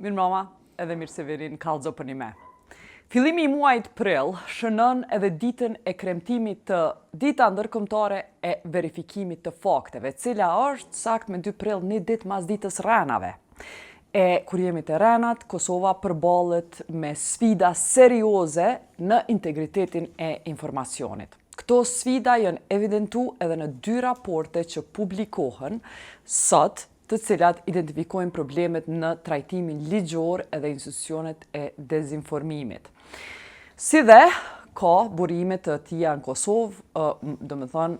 Mirëmbrëma, edhe mirë se vini në Kallxo për një me. Fillimi I muajit prill shënon edhe ditën e kremtimit të dita ndërkombëtare e verifikimit të fakteve, cila është sakt me 2 prill, një ditë mas ditës rrenave. E kur jemi të rrenat, Kosova përballet me sfida serioze në integritetin e informacionit. Këto sfida janë evidentu edhe në 2 raporte që publikohen sot, të cilat identifikojnë problemet në trajtimin ligjor edhe institucionet e dezinformimit. Si dhe ka burime të tija në Kosovë,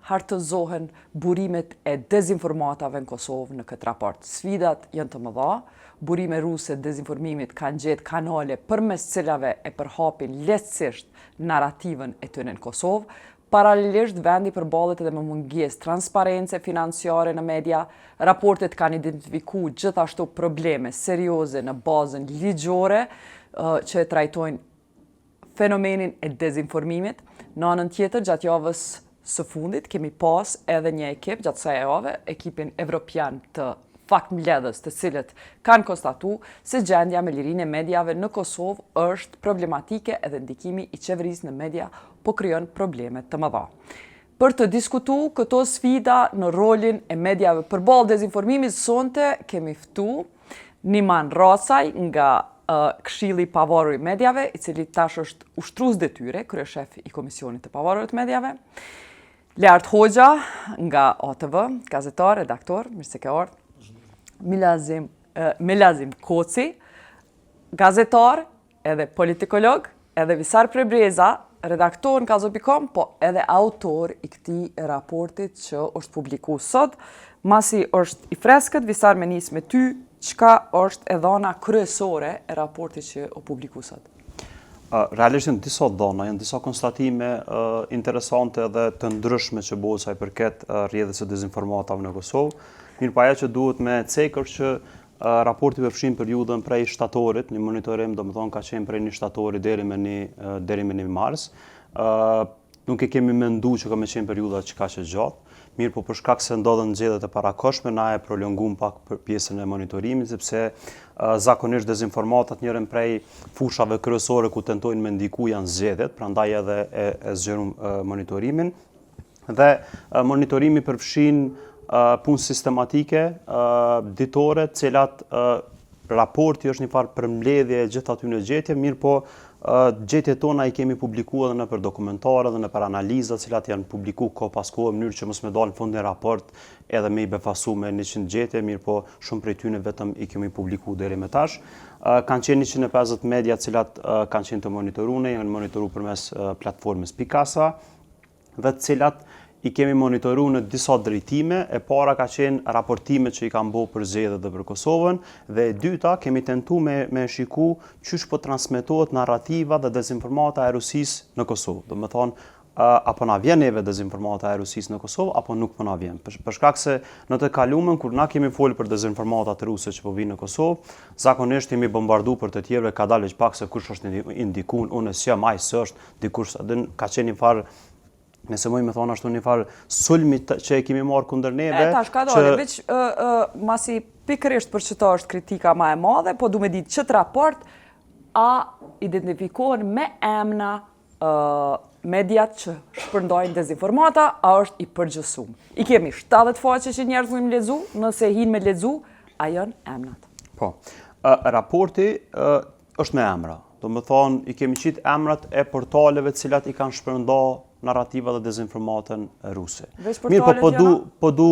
hartëzohen burimet e dezinformatave në Kosovë në këtë raport. Sfidat janë të mëdha, burime ruse dezinformimit kanë gjetë kanale përmes cilave e përhapin lehtësisht narrativën e tyre në Kosovë. Paralelisht, vendi përballet edhe me mungesë transparence financiare në media. Raportet kanë identifikuar gjithashtu probleme serioze në bazën ligjore që e trajtojnë fenomenin e dezinformimit. Në anën tjetër, gjatë javës së fundit kemi pas edhe një ekip gjatë kësaj jave, ekipin evropian të faktmbledhës, të cilët kanë konstatu se gjendja me lirinë e mediave në Kosovë është problematike edhe ndikimi I qeverisë në media po krijon probleme të mëdha. Për të diskutuar këto sfida në rolin e mediave përballë dezinformimit, sonte kemi ftu Niman Racaj nga Këshilli I Pavarur I Mediave, I cili tash është ushtrues detyre, kryeshef I Komisionit të Pavarur të Mediave. Leart Hoxha nga ATV, gazetar, redaktor, mirë se ke ardhur. Milazim Koci, gazetar, edhe politikolog, edhe Visar Prebreza, redaktor në Kallxo.com, po edhe autor I këtij raportit që është publiku sot. Masi është I freskët, Visar me nis me ty, çka është e dhana kryesore e raportit që o publiku sot? Realisht janë disa dhana, janë disa konstatime interesante dhe të ndryshme që bëhet sa I përket rrjedhjes së dezinformatave në Kosovë. Mirë pa ajo që duhet me cekër që raporti përfshin periudhën prej shtatorit, një monitorim domethënë ka qenë prej 1 shtatorit deri me 1 mars. Nuk e kemi menduar që ka me qenë periudha që ka që gjatë. Mirë po për shkak se ndodhen zgjedhjet e parakohshme, na e prolongum pak për pjesën e monitorimit, sepse zakonisht dezinformatat njërin prej fushave kryesore ku tentojnë me ndiku janë zgjedhjet, prandaj edhe e zgjerum monitorimin. Dhe monitorimi përfshin punë sistematike, ditore, cilat raporti është një farë përmbledhje e gjithë aty në gjetje, mirë po gjetjet tona I kemi publikuar edhe nëpër dokumentare dhe nëpër analiza, cilat janë publikuar kohë pas kohë, në mënyrë që mos me dalë në fund një raport edhe me I befasu me 100 gjetje, mirë po shumë prej tyre vetëm I kemi publikuar deri më tash. Kanë qenë 150 media cilat kanë qenë të monitoruar, janë monitoruar përmes platformës Pikasa, dhe të cilat I kemi monitoru në disa drejtime, e para ka qenë raportimet që I kanë bërë për zgjedhjet dhe për Kosovën, dhe e dyta kemi tentu me shiku qysh po transmetohet narrativa dhe dezinformata e Rusisë në Kosovë. Do me thonë, apo na vjen neve dezinformata e Rusisë në Kosovë, apo nuk po na vjen. Për shkak se në të kalumen, kur na kemi folur për dezinformatat ruse që po vinë në Kosovë, zakonisht jemi bombardu për të tjerëve, ka dalë pak se kush është indikun, unë s'jam, ai s'është, dikush ka qenë një farë, nëse moj me thonë ashtu një farë sulmi që e kemi marrë kundër neve. Tash ka dole, veç masi pikërisht për çto është kritika ma e madhe, po du me ditë ç't raport a identifikohen me emra mediat që shpërndajnë dezinformata, a është I përgjithësuar. I kemi 70 faqe që njerëz mund lexu, nëse hin me lexu, a janë emrat. Po. Raporti është me emra. Do me thonë, I kemi qitë emrat e portaleve cilat I kanë shpërnda narrativa dhe dezinformatën ruse. Mirë, po du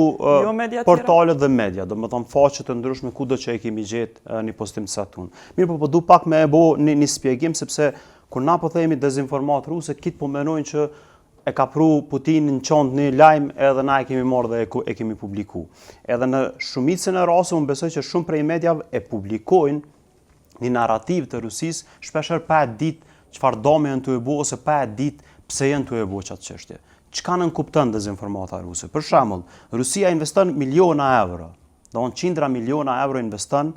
portalet dhe media, do me thonë faqe të ndryshme kudo që e kemi gjetë një postim të satun. Mirë, po du pak me e bo një spjegim, sepse kur na po themi dezinformatë ruse, kitë po menojnë që e ka pru Putinin në qëndë një lajmë edhe na e kemi marrë dhe e kemi publiku. Edhe në shumicën e rase, unë besoj që shumë prej mediave e publikojnë një narrativ të Rusisë, shpesher pa e ditë çfarë dome janë të e bo, ose pa e ditë pse janë të e bo qatë çështje. Çka nënkupton dezinformata ruse? Për shembull, Rusia investon miliona euro, do në 100 miliona euro investon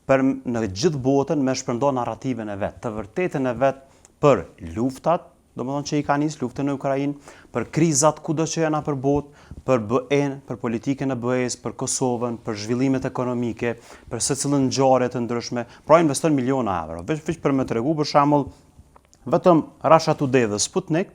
në gjithë botën me shpërndo narrativen e vetë, të vërtetën e vetë për luftat, domethënë që i ka nisë luftën në Ukrainë, për krizat kudo që janë nëpër botë, për BE-n, për politikën e BE-s, për Kosovën, për zhvillimet ekonomike, për secilën ngjarje të ndryshme, pra investon miliona euro. Veç për më tregu për shembull, vetëm Russia Today dhe Sputnik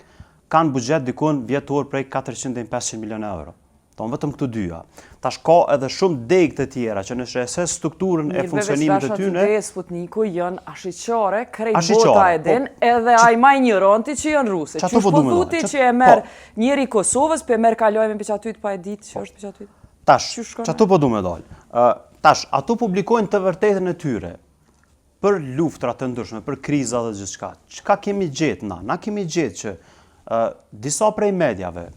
kanë buxhet dikon vjetor prej 400 deri 500 milionë euro. Vetëm këtu dyja. Tash ka edhe shumë degë të tjera që nëse se strukturën e funksionimit të tyre. Mirë, Sputniku janë ashiqare, krejt bota e din, edhe ai më ignoranti që janë ruse. Çu po thuti që e merr njëri Kosovës, pe merr kalojmë mbi çatyt pa e ditë që është mbi çatyt. Tash, çatu po du më dal. Tash, ato publikojnë të vërtetën e tyre për luftra të ndryshme, për kriza dhe gjithçka. Çka kemi gjetë na? Na kemi gjetë që disa prej medjave,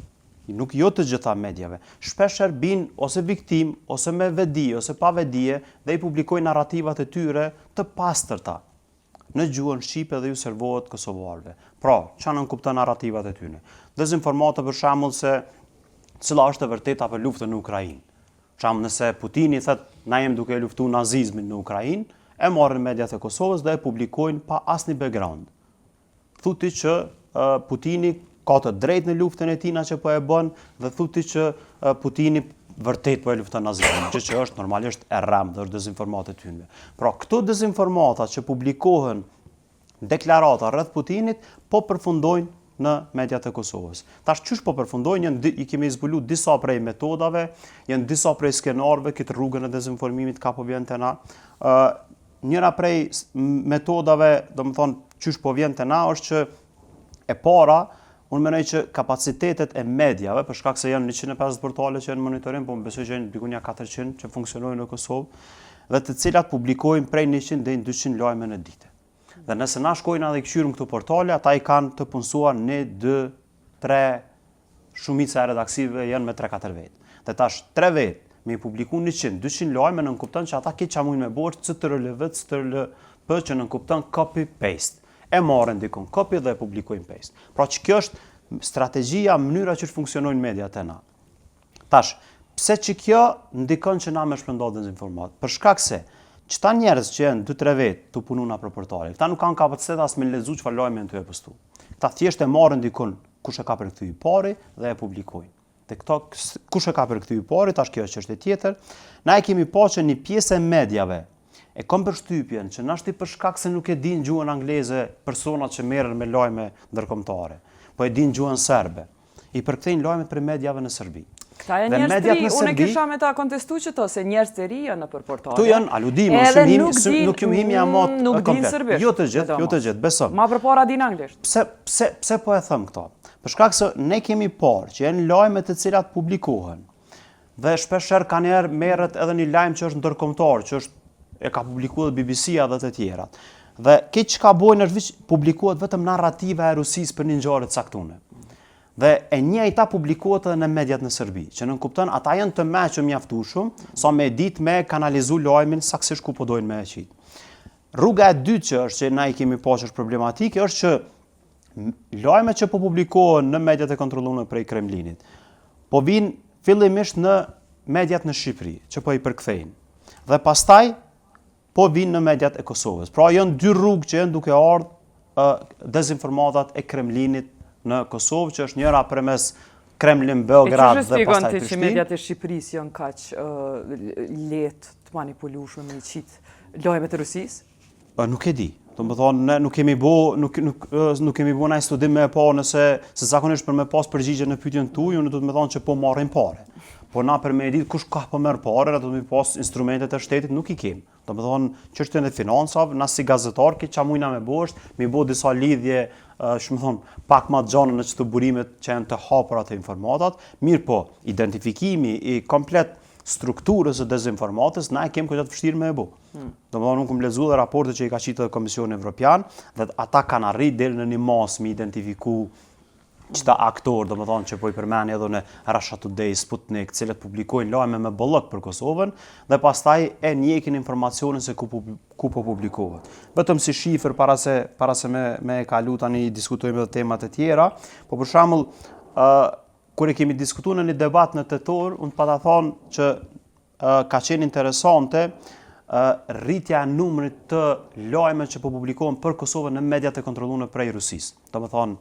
nuk jo të gjitha medjave, shpesher bin ose viktim, ose me vedi, ose pa vedije, dhe i publikojnë narrativat e tyre të pastërta në gjuhën shqipe dhe ju servohet kosovarëve. Pra, çfarë nën kupton narrativat e tyre? Dezinformata për shembull se cila është e vërteta për luftën në Ukrainë. Për shembull, nëse Putini thotë na jemi duke luftuar nazizmin në Ukrainë, e marrin mediat e Kosovës dhe e publikojnë pa asnjë background. Thuti që Putini ka të drejtë në luftën e tina që po e bën dhe thuti që Putini vërtet po e lufton nazizmin, që është normalisht e rrem dhe është dezinformatë e tyre. Pra, këto dezinformata që publikohen deklarata rreth Putinit po përfundojnë në mediat e Kosovës. Tash çysh po përfundojnë, i kemi zbulu disa prej metodave, janë disa prej skenarëve, këtë rrugën e dezinformimit ka po vjen te na. Njëra prej metodave, domethënë çysh po vjen te na është që e para, unë mendoj që kapacitetet e medjave, për shkak se janë 150 portale që janë monitorim, po më besoj që janë diku 400 që funksionojnë në Kosovë, dhe të cilat publikojnë prej 100 deri në 200 lajme në ditë. Dhe nëse na shkojnë edhe këshyrim këto portale, ata i kanë të punësuar 1, 2, 3, shumica e redaksive janë me 3-4 vetë. Dhe tash 3 vetë, me i publiku 100, 200 lajme, nën kupton që ata këtë që mujnë me borë CTRL-V, CTRL-P që nën kupton copy-paste. E marrin dikon copy dhe e publikojnë paste. Pra që kjo është strategjia, mënyra që funksionojnë mediat e na. Tash, pse që kjo ndikon që na me shpërndarë dezinformat? Për shkak se qëta njerëz që janë 2-3 vetë të pununa për portale, këta nuk kanë kapacitet as me lexu çfarë lajme janë të e postu. Këta thjesht e marrin dikon kush e ka përkthy pari dhe e publikojnë. Te këto kush e ka përkthy pari, tash kjo është çështje tjetër. Na e kemi pa që një pjesë e medjave e kom përshtypjen që nashti për shkak se nuk e din gjuhën angleze personat që merren me lajme ndërkombëtare, po e din gjuhën serbe. I përkthejnë lajmet për medjave në Serbi. Këta janë njerëz të ri, unë kisha me ta kontestu që to, se njerëz të ri janë nëpër portale. Tu janë aludime, nuk ju himi amot nuk din serbisht. Jo të gjithë, besoj. Ma përpara din anglisht. Pse po e them këto? Për shkak se ne kemi parë që janë lajme të cilat publikohen. Dhe shpeshherë kanë merret edhe një lajm që është ndërkombëtar, që është e ka publikuar BBC-a dhe të tjerat. Dhe këtë çka bojnë është publikohet vetëm narrativa e Rusisë për një ngjarje të caktuar. Dhe e njëjta publikohet edhe në mediat në Serbi, që nën kupton ata janë të mëshëm mjaftueshëm sa me ditë me kanalizu lajmin saktësisht ku po dojnë me e qit. Rruga e dytë që është që na i kemi pasur problematike është që lajmet që po publikohen në mediat e kontrolluara prej Kremlinit, po vinë fillimisht në mediat në Shqipëri, që po i përkthejnë. Dhe pastaj po vinë në mediat e Kosovës. Pra janë dy rrugë që janë duke ardhur dezinformatat e Kremlinit në Kosovë, që është njëra përmes Kremlin, Beograd dhe pastaj Prishtinë. E që mediat e Shqipërisë janë kaq lehtë të manipulueshme me i qit lajmet e Rusisë? Nuk e di. Do të thonë ne nuk kemi bëu ndaj studim me pa nëse se zakonisht për me pas përgjigje në pyetjen tuaj, unë do të më thonë që po marrin parë. Po na për me ditë kush ka po merr parë, ato do të pas instrumentet e shtetit nuk i kemi. Do të thonë çështjen e financave, na si gazetar që çamujna me bosh, mi bë disa lidhje, pak më xhonë në çto burimet që janë të hapura të informatat, mirë po, identifikimi i komplet strukturës së dezinformatës na e kemi këtë të vështirë me e bë. Domethënë unë kam lexuar raportet që i ka qitë Komisioni Evropian dhe ata kanë arritur deri në një mas me identifiku qëta aktor, domethënë që po i përmeni edhe në Russia Today, Sputnik, cilët publikojnë lajme me bollok për Kosovën dhe pastaj e njekin informacionin se ku po publikohet. Vetëm si shifër para se me e kalu tani diskutojmë edhe temat e tjera, po për shembull kur e kemi diskutuar në një debat në tetor, unë pata thonë që ka qenë interesante rritja e numrit të lajme që po publikohen për Kosovën në mediat e kontrolluara prej Rusisë. Domethënë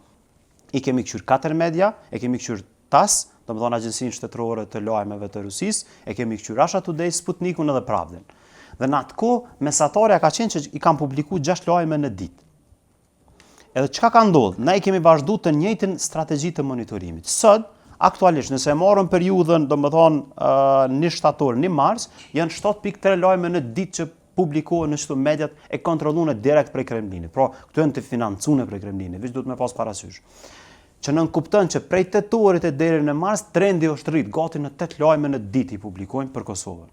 i kemi kqyr 4 media, e kemi kqyr TAS, domethënë Agjencinë Shtetërore të Lajmeve të Rusisë, e kemi kqyr Russia Today, Sputnikun edhe Pravdin. Dhe në atë kohë mesatarja ka qenë që i kanë publikuar 6 lajme në ditë. Edhe çka ka ndodhur? Ne i kemi vazhduar të njëjtin strategji të monitorimit. Sot, aktualisht, nëse e marrëm periudhën, domethënë 1 shtator, 1 mars, janë 7.3 lajme në ditë që publikohen në çdo mediat e kontrolluar direkt prej Kremlinit. Pra, këto janë të financuar prej Kremlinit, veç duhet me pas parasysh. Që nën kupton që prej tetorit e deri në mars trendi është rrit, gati në 8 lajme në ditë i publikojnë për Kosovën.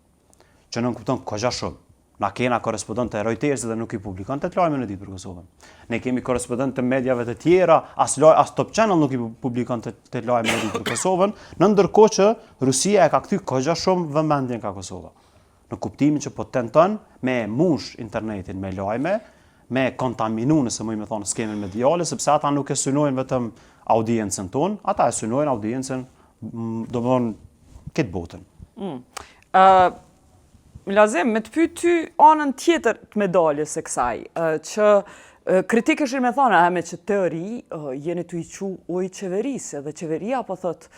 Që nën kupton kogja shumë. Na kena korespondent të Reuters dhe nuk i publikon 8 lajme në ditë për Kosovën. Ne kemi korespondent të mediave të tjera, as Top Channel nuk i publikon 8 lajme në ditë për Kosovën, në ndërkohë që Rusia e ka kthy kogja shumë vëmendjen ka Kosova. Në kuptimin që po tenton me mush internetin me lajme, me kontaminu, nëse më i me thonë, skemen mediale, sepse ata nuk e synojnë vetëm audiencën tonë, ata e synojnë audiencën, domethënë, këtë botën. Lazem, me të pyet ty anën tjetër të medaljes së kësaj, që kritikësh me thonë, me që teori jeni të i qu ujë qeverisë, edhe qeveria po thot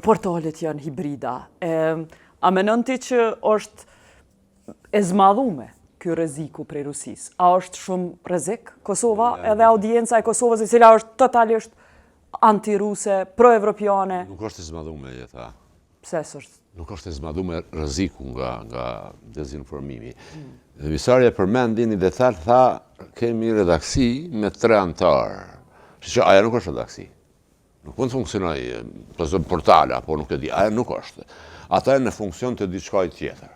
portalet janë hibrida. A menon ti që është e zmadhume ky rreziku prej Rusisë? A është shumë rrezik Kosova edhe audienca e Kosovës, e cila është totalisht antiruse, pro-evropiane? Nuk është e zmadhume, jeta. Pse s'është? Nuk është e zmadhume rreziku nga dezinformimi. Emisarja përmendi një detaj, tha kemi redaksi me 3 antarë. Që aja nuk është redaksi. Nuk mund të funksionoj për portale, apo nuk e di, aja nuk është. Ata janë në funksion të diçka tjetër.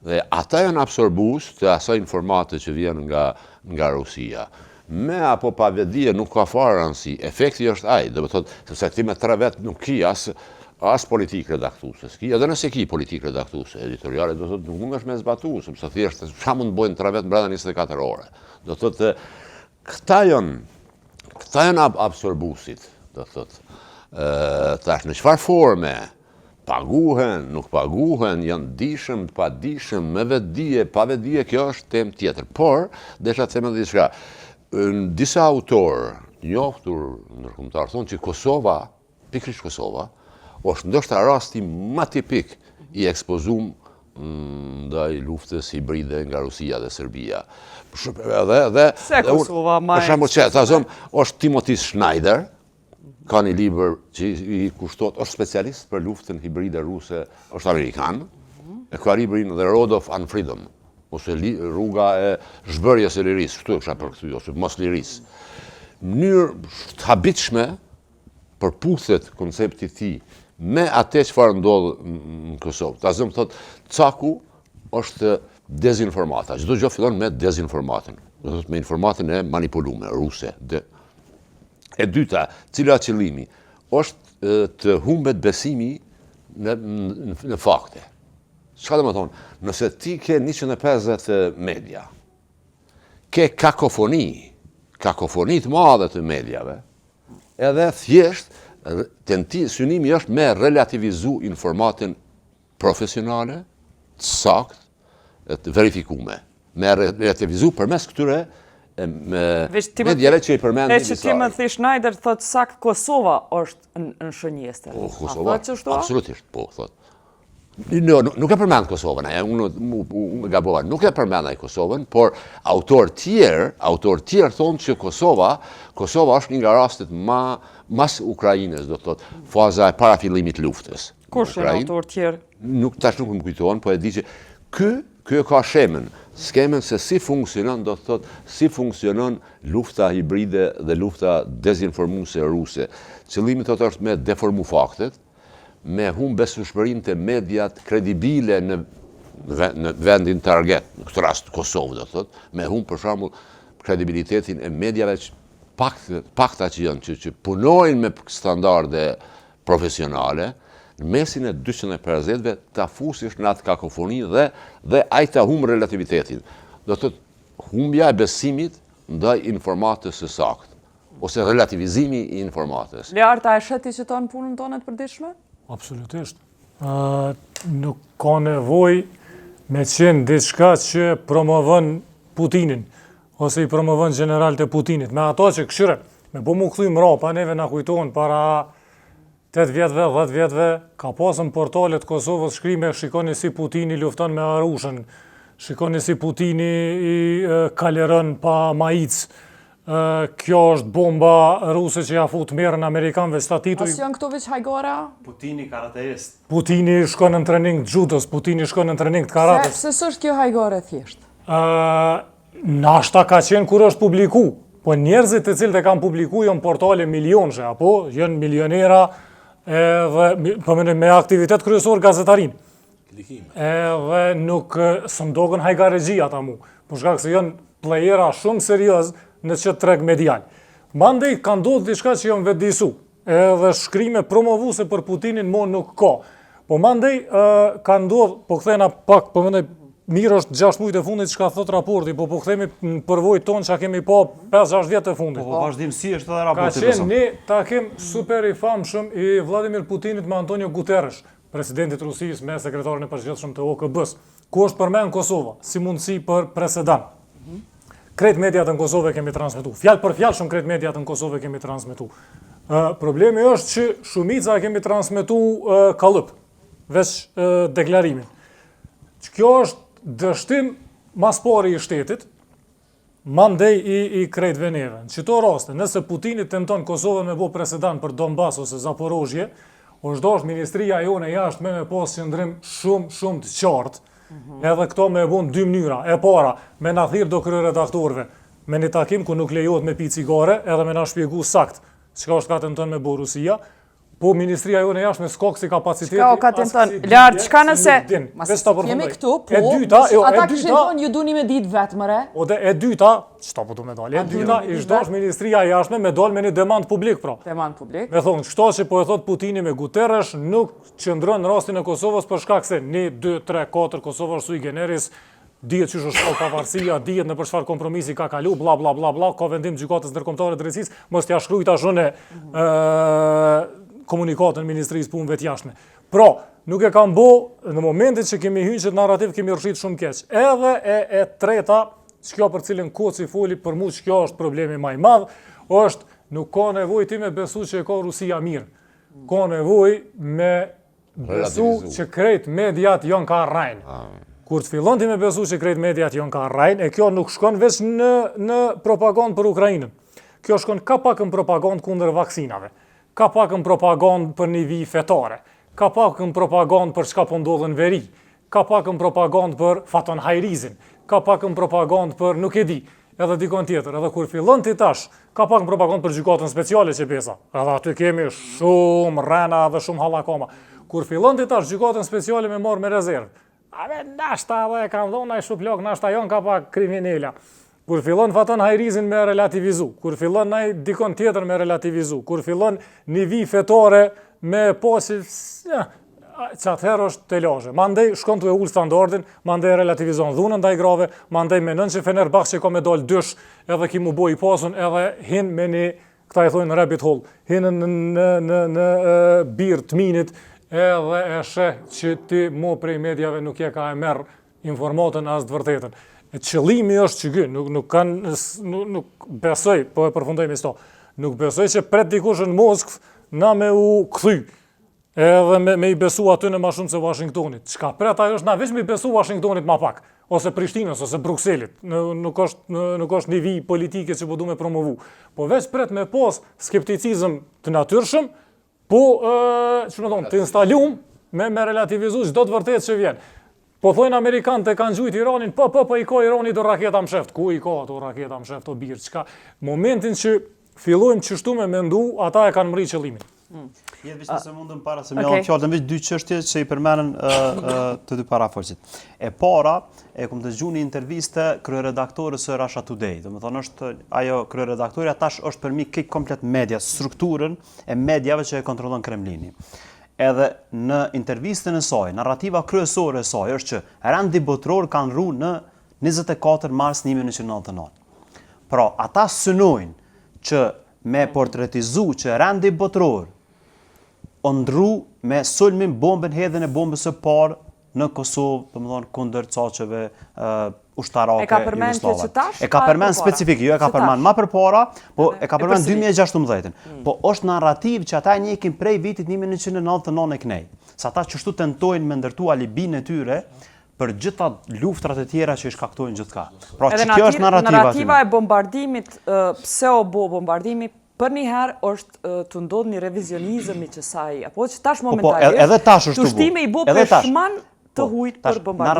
Dhe ata janë absorbues të asaj informate që vjen nga Rusia. Me apo pa vedije nuk ka fare rëndësi. Efekti është ai, do të thotë, sepse ti me 3 vet nuk ki as politikë redaktuese, edhe nëse ki politikë redaktuese, editoriale, do të thotë nuk mundesh me zbatu, sepse thjesht çfarë mund të bëjnë 3 vet brenda 24 ore. Do të thotë këta janë absorbuesit, do të thotë. Tash në çfarë forme paguhen, nuk paguhen, janë dishëm, pa dishëm, me vetdije, pa vetdije, kjo është temë tjetër. Por, desha të them edhe diçka. Disa autorë, njohur ndërkombëtar, thonë që Kosova, pikërisht Kosova, është ndoshta rasti më tipik i ekspozum ndaj luftës hibride nga Rusia dhe Serbia. Se Kosova ma për shembull, është Timothy Schneider, ka një libër që i kushtohet, është specialist për luftën hibride ruse, është amerikan, e ka librin The Road of Unfreedom, ose rruga e zhbërjes e lirisë, kështu e kisha përkthy, ose mos lirisë. Mënyrë të habitshme përputhet koncepti i tij me atë çfarë ndodh në Kosovë. Ta zëm thotë, caku është dezinformata. Çdo gjë fillon me dezinformatën. Do thotë me informatën e manipuluar ruse. E dyta, cila qëllimi, është të humbet besimi në fakte. Çka do të thonë? Nëse ti ke 150 media, ke kakofoni të madhe të mediave, edhe thjesht synimi është me relativizu informatën profesionale, të sakt, të verifikume. Me relativizu përmes këtyre mediave që i përmendin disa. E që ti më thi Schneider, thot sakt Kosova është në shënjestër. Po, Kosova, absolutisht, po, thot. Nuk e përmend Kosovën, unë gabova, nuk e përmend ai Kosovën, por autor tjerë thonë që Kosova është një nga rastet mas Ukrajinës, do të thotë, faza e para fillimit luftës. Kush janë autor tjerë? Tash nuk më kujtohen, po e di që ky ka skemen se si funksionon, do të thotë, si funksionon lufta hibride dhe lufta dezinformuese ruse. Qëllimi thotë është me deformu faktet, me humbë besueshmërinë të mediat kredibile në vendin target, në këtë rast Kosovë, do të thotë, me humbë për shembull kredibilitetin e mediave pakta që janë që punojnë me standarde profesionale, në mesin e 250-ve ta fusish në atë kakofoni dhe ai ta humbë relativitetin. Do të thotë humbja e besimit ndaj informatës së saktë, ose relativizimi i informatës. Learta, e sheti që tonë punën tonë të përditshme? Absolutisht. Nuk ka nevoj me qenë diçka që promovon Putinin, ose i promovon generalët e Putinit. Me ato që këshyre, Me bo mu këthuj mrapa, neve na kujtohen para 8 vjetëve, 10 vjetëve, ka pasën portalet Kosovës shkrime, shikoni si Putini lufton me Arushën, shikoni si Putini i kalerën pa majic, kjo është bomba ruse që ja fut merën Amerikanëve statitu. As janë këto veç hajgara? Putini karateist. Putini shkon në trening të judës, Putini shkon në trening të karates. Se s'është kjo hajgare thjesht? Nashta ka qenë kur është publiku, po njerëzit të cilët e kanë publiku janë portale milionëshe, apo janë milionera edhe me aktivitet kryesor gazetarin. Edhe nuk së mdogën hajgaregji ata mu, po shkak se janë plejera shumë serios në që treg medial. Mandej ka ndodhur diçka që janë vetëdisu, edhe shkrime promovuse për Putinin mo nuk ka. Po mandej ka ndodhur, po kthena pak, po mendoj mirë është 6 muajt e fundit që ka thot raporti, po kthemi në përvojë tonë që kemi pa 5-6 vjet e fundit. Po vazhdimsi është edhe raporti. Ka qenë një takim super i famshëm i Vladimir Putinit me Antonio Guterres, presidentit Rusisë me sekretarin e përgjithshëm të OKB-s, ku është përmend Kosova si mundësi për presedant. Krejt mediat në Kosovë kemi transmetu. Fjalë për fjalë shumë krejt mediat në Kosovë kemi transmetu. Problemi është që shumica kemi transmetu kallëp, veç deklarimin. Kjo është dështim mas pari i shtetit, mandej i krejtve neve. Në qëto raste, nëse Putini tenton Kosovën me bo presedant për Donbas ose Zaporozhje, është dosh ministria jone jashtë me pas qëndrim shumë të qartë, edhe këto me bu në 2 mënyra. E para, me na thirr do kryeredaktorëve me një takim ku nuk lejohet me pi cigare, edhe me na shpjegu sakt çka është ka tenton me bo Rusia. Po ministria jone jashtë me skok si kapaciteti. Çka o ka tenton? Lart, çka nëse jemi këtu, po. Ata kishin thonë ju duni me ditë vetëmëre. Ode e dyta, çfarë po do me dalë? E dyta ish dosh ministria jashtë me dal me një demand publik pra. Demand publik. Me thonë, çto që po e thot Putini me Guterres nuk qëndron në rastin e Kosovës për shkak se 1, 2, 3, 4 Kosova është sui generis, dihet që është shkallë pavarësia, dihet në për çfarë kompromisi ka kalu, bla bla bla bla, ka vendim gjykatës ndërkombëtare drejtësisë, mos t'ia shkruaj tash unë komunikatën Ministrisë Punëve të Jashtme. Pra, nuk e kam bo në momentin që kemi hyrë që narrativ kemi rrshit shumë keq. Edhe e treta, që për cilën Koci foli për mu që kjo është problemi më i madh, është nuk ka nevojë ti me besu që e ka Rusia mirë. Ka nevojë me besu që krejt mediat janë ka rrajnë. Kur të fillon ti me besu që krejt mediat janë ka rrajnë, e kjo nuk shkon veç në propagandë për Ukrainën. Kjo shkon ka pak në propagandë kundër vaksinave. Ka pak në propagandë për një vi fetare, ka pak në propagandë për çka po ndodhen veri, ka pak në propagandë për Faton Hajrizin, ka pak në propagandë për nuk e di, edhe dikon tjetër. Edhe kur fillon ti tash, ka pak në propagandë për gjykatën speciale që pesa. Edhe aty kemi shumë rrena dhe shumë hallakoma. Kur fillon ti tash gjykatën speciale me marrë me rezervë, ave nashta edhe e kanë dhënë ai shuplok, nashta janë ka pak kriminela. Kur fillon Faton Hajrizin me relativizu, kur fillon ai dikon tjetër me relativizu, kur fillon një vi fetare me pasi çatëherë është të lazhe. Mandej shkon tu e ul standardin, mandej relativizon dhunën ndaj grave, mandej menon që Fenerbahçe ka me dal dysh, edhe ki mu boj i pasun, edhe hin me një, këta i thojnë rabbit hole, hin në birë të minit, edhe e sheh që ti mu prej medjave nuk je ka e merr informatën as të vërtetën. Qëllimi është që gjë, nuk besoj, po e përfundojmë sto, nuk besoj që pret dikush në Moskvë na me u kthy, edhe me i besu aty në ma shumë se Washingtonit. Çka pret ajo është na veç me i besu Washingtonit ma pak, ose Prishtinës, ose Brukselit, nuk është një vi politike që po du me promovu. Po veç pret me pas skepticizëm të natyrshëm, po, që më thonë, të instalum me relativizu çdo të vërtet që vjen. Po thojnë Amerikanët e kanë gjujt Iranin, po i ka Irani do raketa msheft. Ku i ka ato raketa msheft o birë, çka? Momentin që fillojmë qështu me mendu, ata e kanë mri qëllimin. Jetë vishë nëse mundëm para se me janë fjallë, veç 2 çështje që i përmenën të dy paraforcit. E para, e kom të gju një interviste kryeredaktorës së Russia Today. Do më thonë është ajo kryeredaktorja tash është përmi këtë komplet media, strukturën e medjave që e kontrollon Kremlini. Edhe në intervistën e saj, narrativa kryesore e saj është që rendi botror kanë rru në 24 mars 1999. Pra, ata synojnë që me portretizu që rendi botror o ndru me sulmin bombën hedhën e bombës së parë në Kosovë, domethënë kundër çaqeve ushtarake E ka përmend jugoslave. që tash, E ka a përmend përpara? specifik, jo e ka Që përmend tash? ma përpara, po e ka E përmend përsëri. 2016. Po është narrativ që ata njekin prej vitit 1999 e knej. Sa ata qështu tentojnë me ndërtu alibinë e tyre për gjitha luftrat e tjera që i shkaktojnë gjithka. Pra Edhe që kjo është narrativa e bombardimit, pse o bo bombardimi, për njëherë është të ndodhë një revizionizëm i qësaj, apo që tash momentalisht, edhe tash është të shtime i bo Edhe tash. peshman të hujt për bombardimin.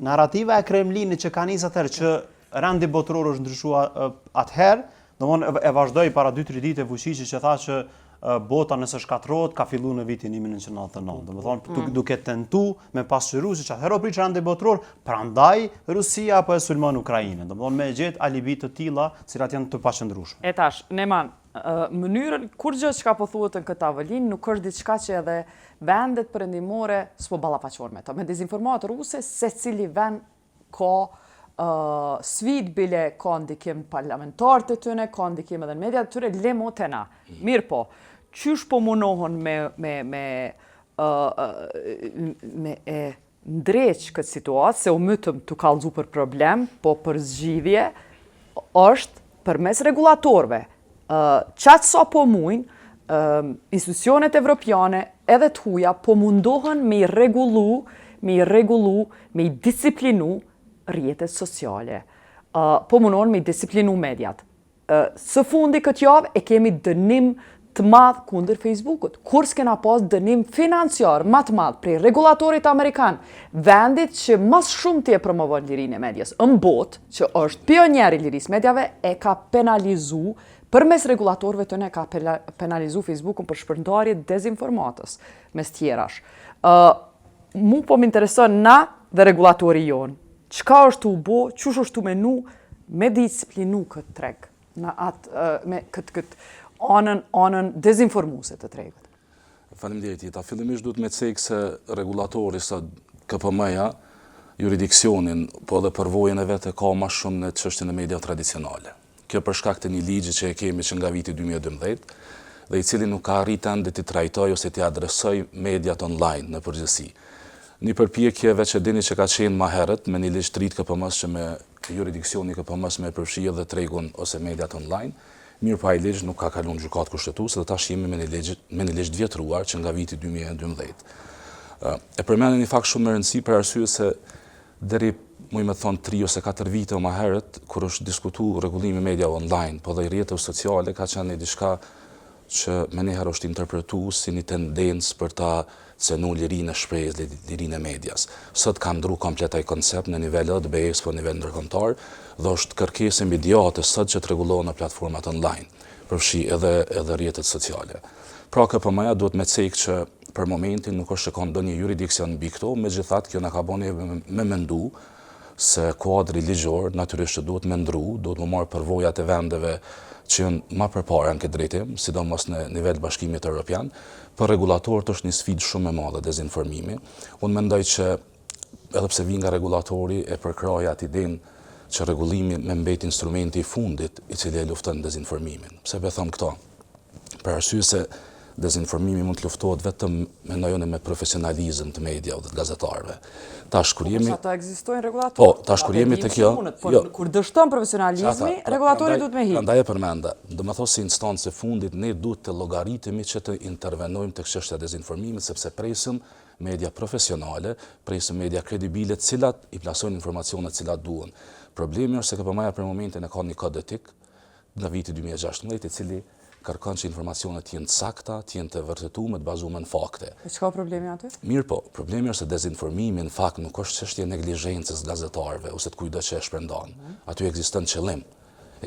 Narrativa e Kremlinit që ka nisë atëherë që rendi botror është ndryshua atëherë, domthonë e vazhdoi para 2-3 ditë Vučići që tha që bota nëse shkatrohet ka filluar në vitin 1999. Domethënë duke tentu me pasqyru se atëherë prish rendi botror, prandaj Rusia apo e sulmon Ukrainën. Domethënë me gjet alibi të tilla, cilat janë të paqëndrueshme. E tash, Neman, mënyrën, kur gjë që ka po thuhet në këtë avëlin, nuk është diçka që edhe vendet perëndimore s'po ballafaqohen me to. Me dezinformatë ruse, secili vend ka sfid bile ka ndikim parlamentarët e tyre, ka ndikim edhe në mediat e tyre, le motena. Mirë po, qysh po munohen me ndreq këtë situatë, se u mytëm të kallëzu për problem, po për zgjidhje, është përmes regulatorëve. Qatë sa po mujnë, institucionet evropiane edhe të huja po mundohen me i regullu, me i disiplinu rrjetet sociale. Po mundohen me i disiplinu mediat. Së fundi këtë javë e kemi dënim të madh kundër Facebookut. Kur s'kena pas dënim financiar më të madh prej regulatorit amerikan, vendit që mas shumë të e promovon lirinë e medjes, në botë, që është pionier i lirisë medjave, e ka penalizu përmes regulatorëve të ne ka penalizu Facebookun për shpërndarje dezinformatës mes tjerash. Mu po m'intereson na dhe regulatori jonë. Çka është u bo, qush është u menu me disiplinu këtë treg, me këtë anën dezinformuese të tregut. Faleminderit Jeta. Fillimisht duhet me cek se regulatori sa KPM-ja, juridiksionin, po edhe përvojën e vetë ka ma shumë në çështjen e media tradicionale. Kjo për shkak të një ligji që e kemi që nga viti 2012 dhe i cili nuk ka arritë ende të trajtoj ose të adresoj mediat online në përgjithësi. Një përpjekje veç e dini që ka qenë ma herët me një ligj të ri KPM-s që me juridiksioni KPM-s me përfshirë dhe tregun ose mediat online, mirë pa i ligj nuk ka kalun gjykatë kushtetuese dhe tash jemi me një ligj të vjetruar që nga viti 2012. E përmendën një fakt shumë më rëndësi për arsye se deri muj me thonë 3 ose 4 vite më herët, kur është diskutu rregullimi media online, po dhe i rrjeteve sociale, ka qenë diçka që me njëherë është interpretu si një tendencë për ta cenu lirinë e shprehjes, lirinë e medias. Sot ka ndru komplet ai koncept në nivel edhe të BE-s, po në nivel ndërkombëtar, dhe është kërkesë imediate sot që të rregullohen në platformat online, përfshi edhe rrjetet sociale. Pra KPM-ja duhet me cek që për momentin nuk është që ka ndonjë juridiksion mbi këto, megjithatë kjo na ka bënë me mendu se kuadri ligjor natyrisht duhet me ndru, duhet me marrë përvojat e vendeve që janë ma përpara në këtë drejtim, sidomos në nivel bashkimit evropian, për regulatorët është një sfidë shumë e madhe dezinformimi. Unë mendoj që edhe pse vi nga regulatori e përkraja atë idenë që rregullimi me mbet instrumenti i fundit i cili e lufton dezinformimin. Pse be them këto? Për arsye se dezinformimi mund të luftohet vetëm me profesionalizëm të media dhe të gazetarëve. Tash kur jemi Ato ekzistojnë regulatorë. Po, tash kur jemi te kjo, Kur dështon profesionalizmi, regulatori duhet me hi. Prandaj e përmenda. Do të thosë si instancë e fundit ne duhet të llogaritemi që të intervenojmë tek çështja e dezinformimit sepse presim media profesionale, presim media kredibile, të cilat i plasojnë informacionet të cilat duhen. Problemi është se KPM-ja për momentin e ka një kod etik nga viti 2016 i cili kërkon që informacionet të jenë sakta, të jenë të vërtetuara, të bazuara në fakte. E çka problemi aty? Mirë po, problemi është se dezinformimi në fakt nuk është çështje neglizhencës gazetarëve ose të kujdo që e shpërndan. Aty ekziston qëllim.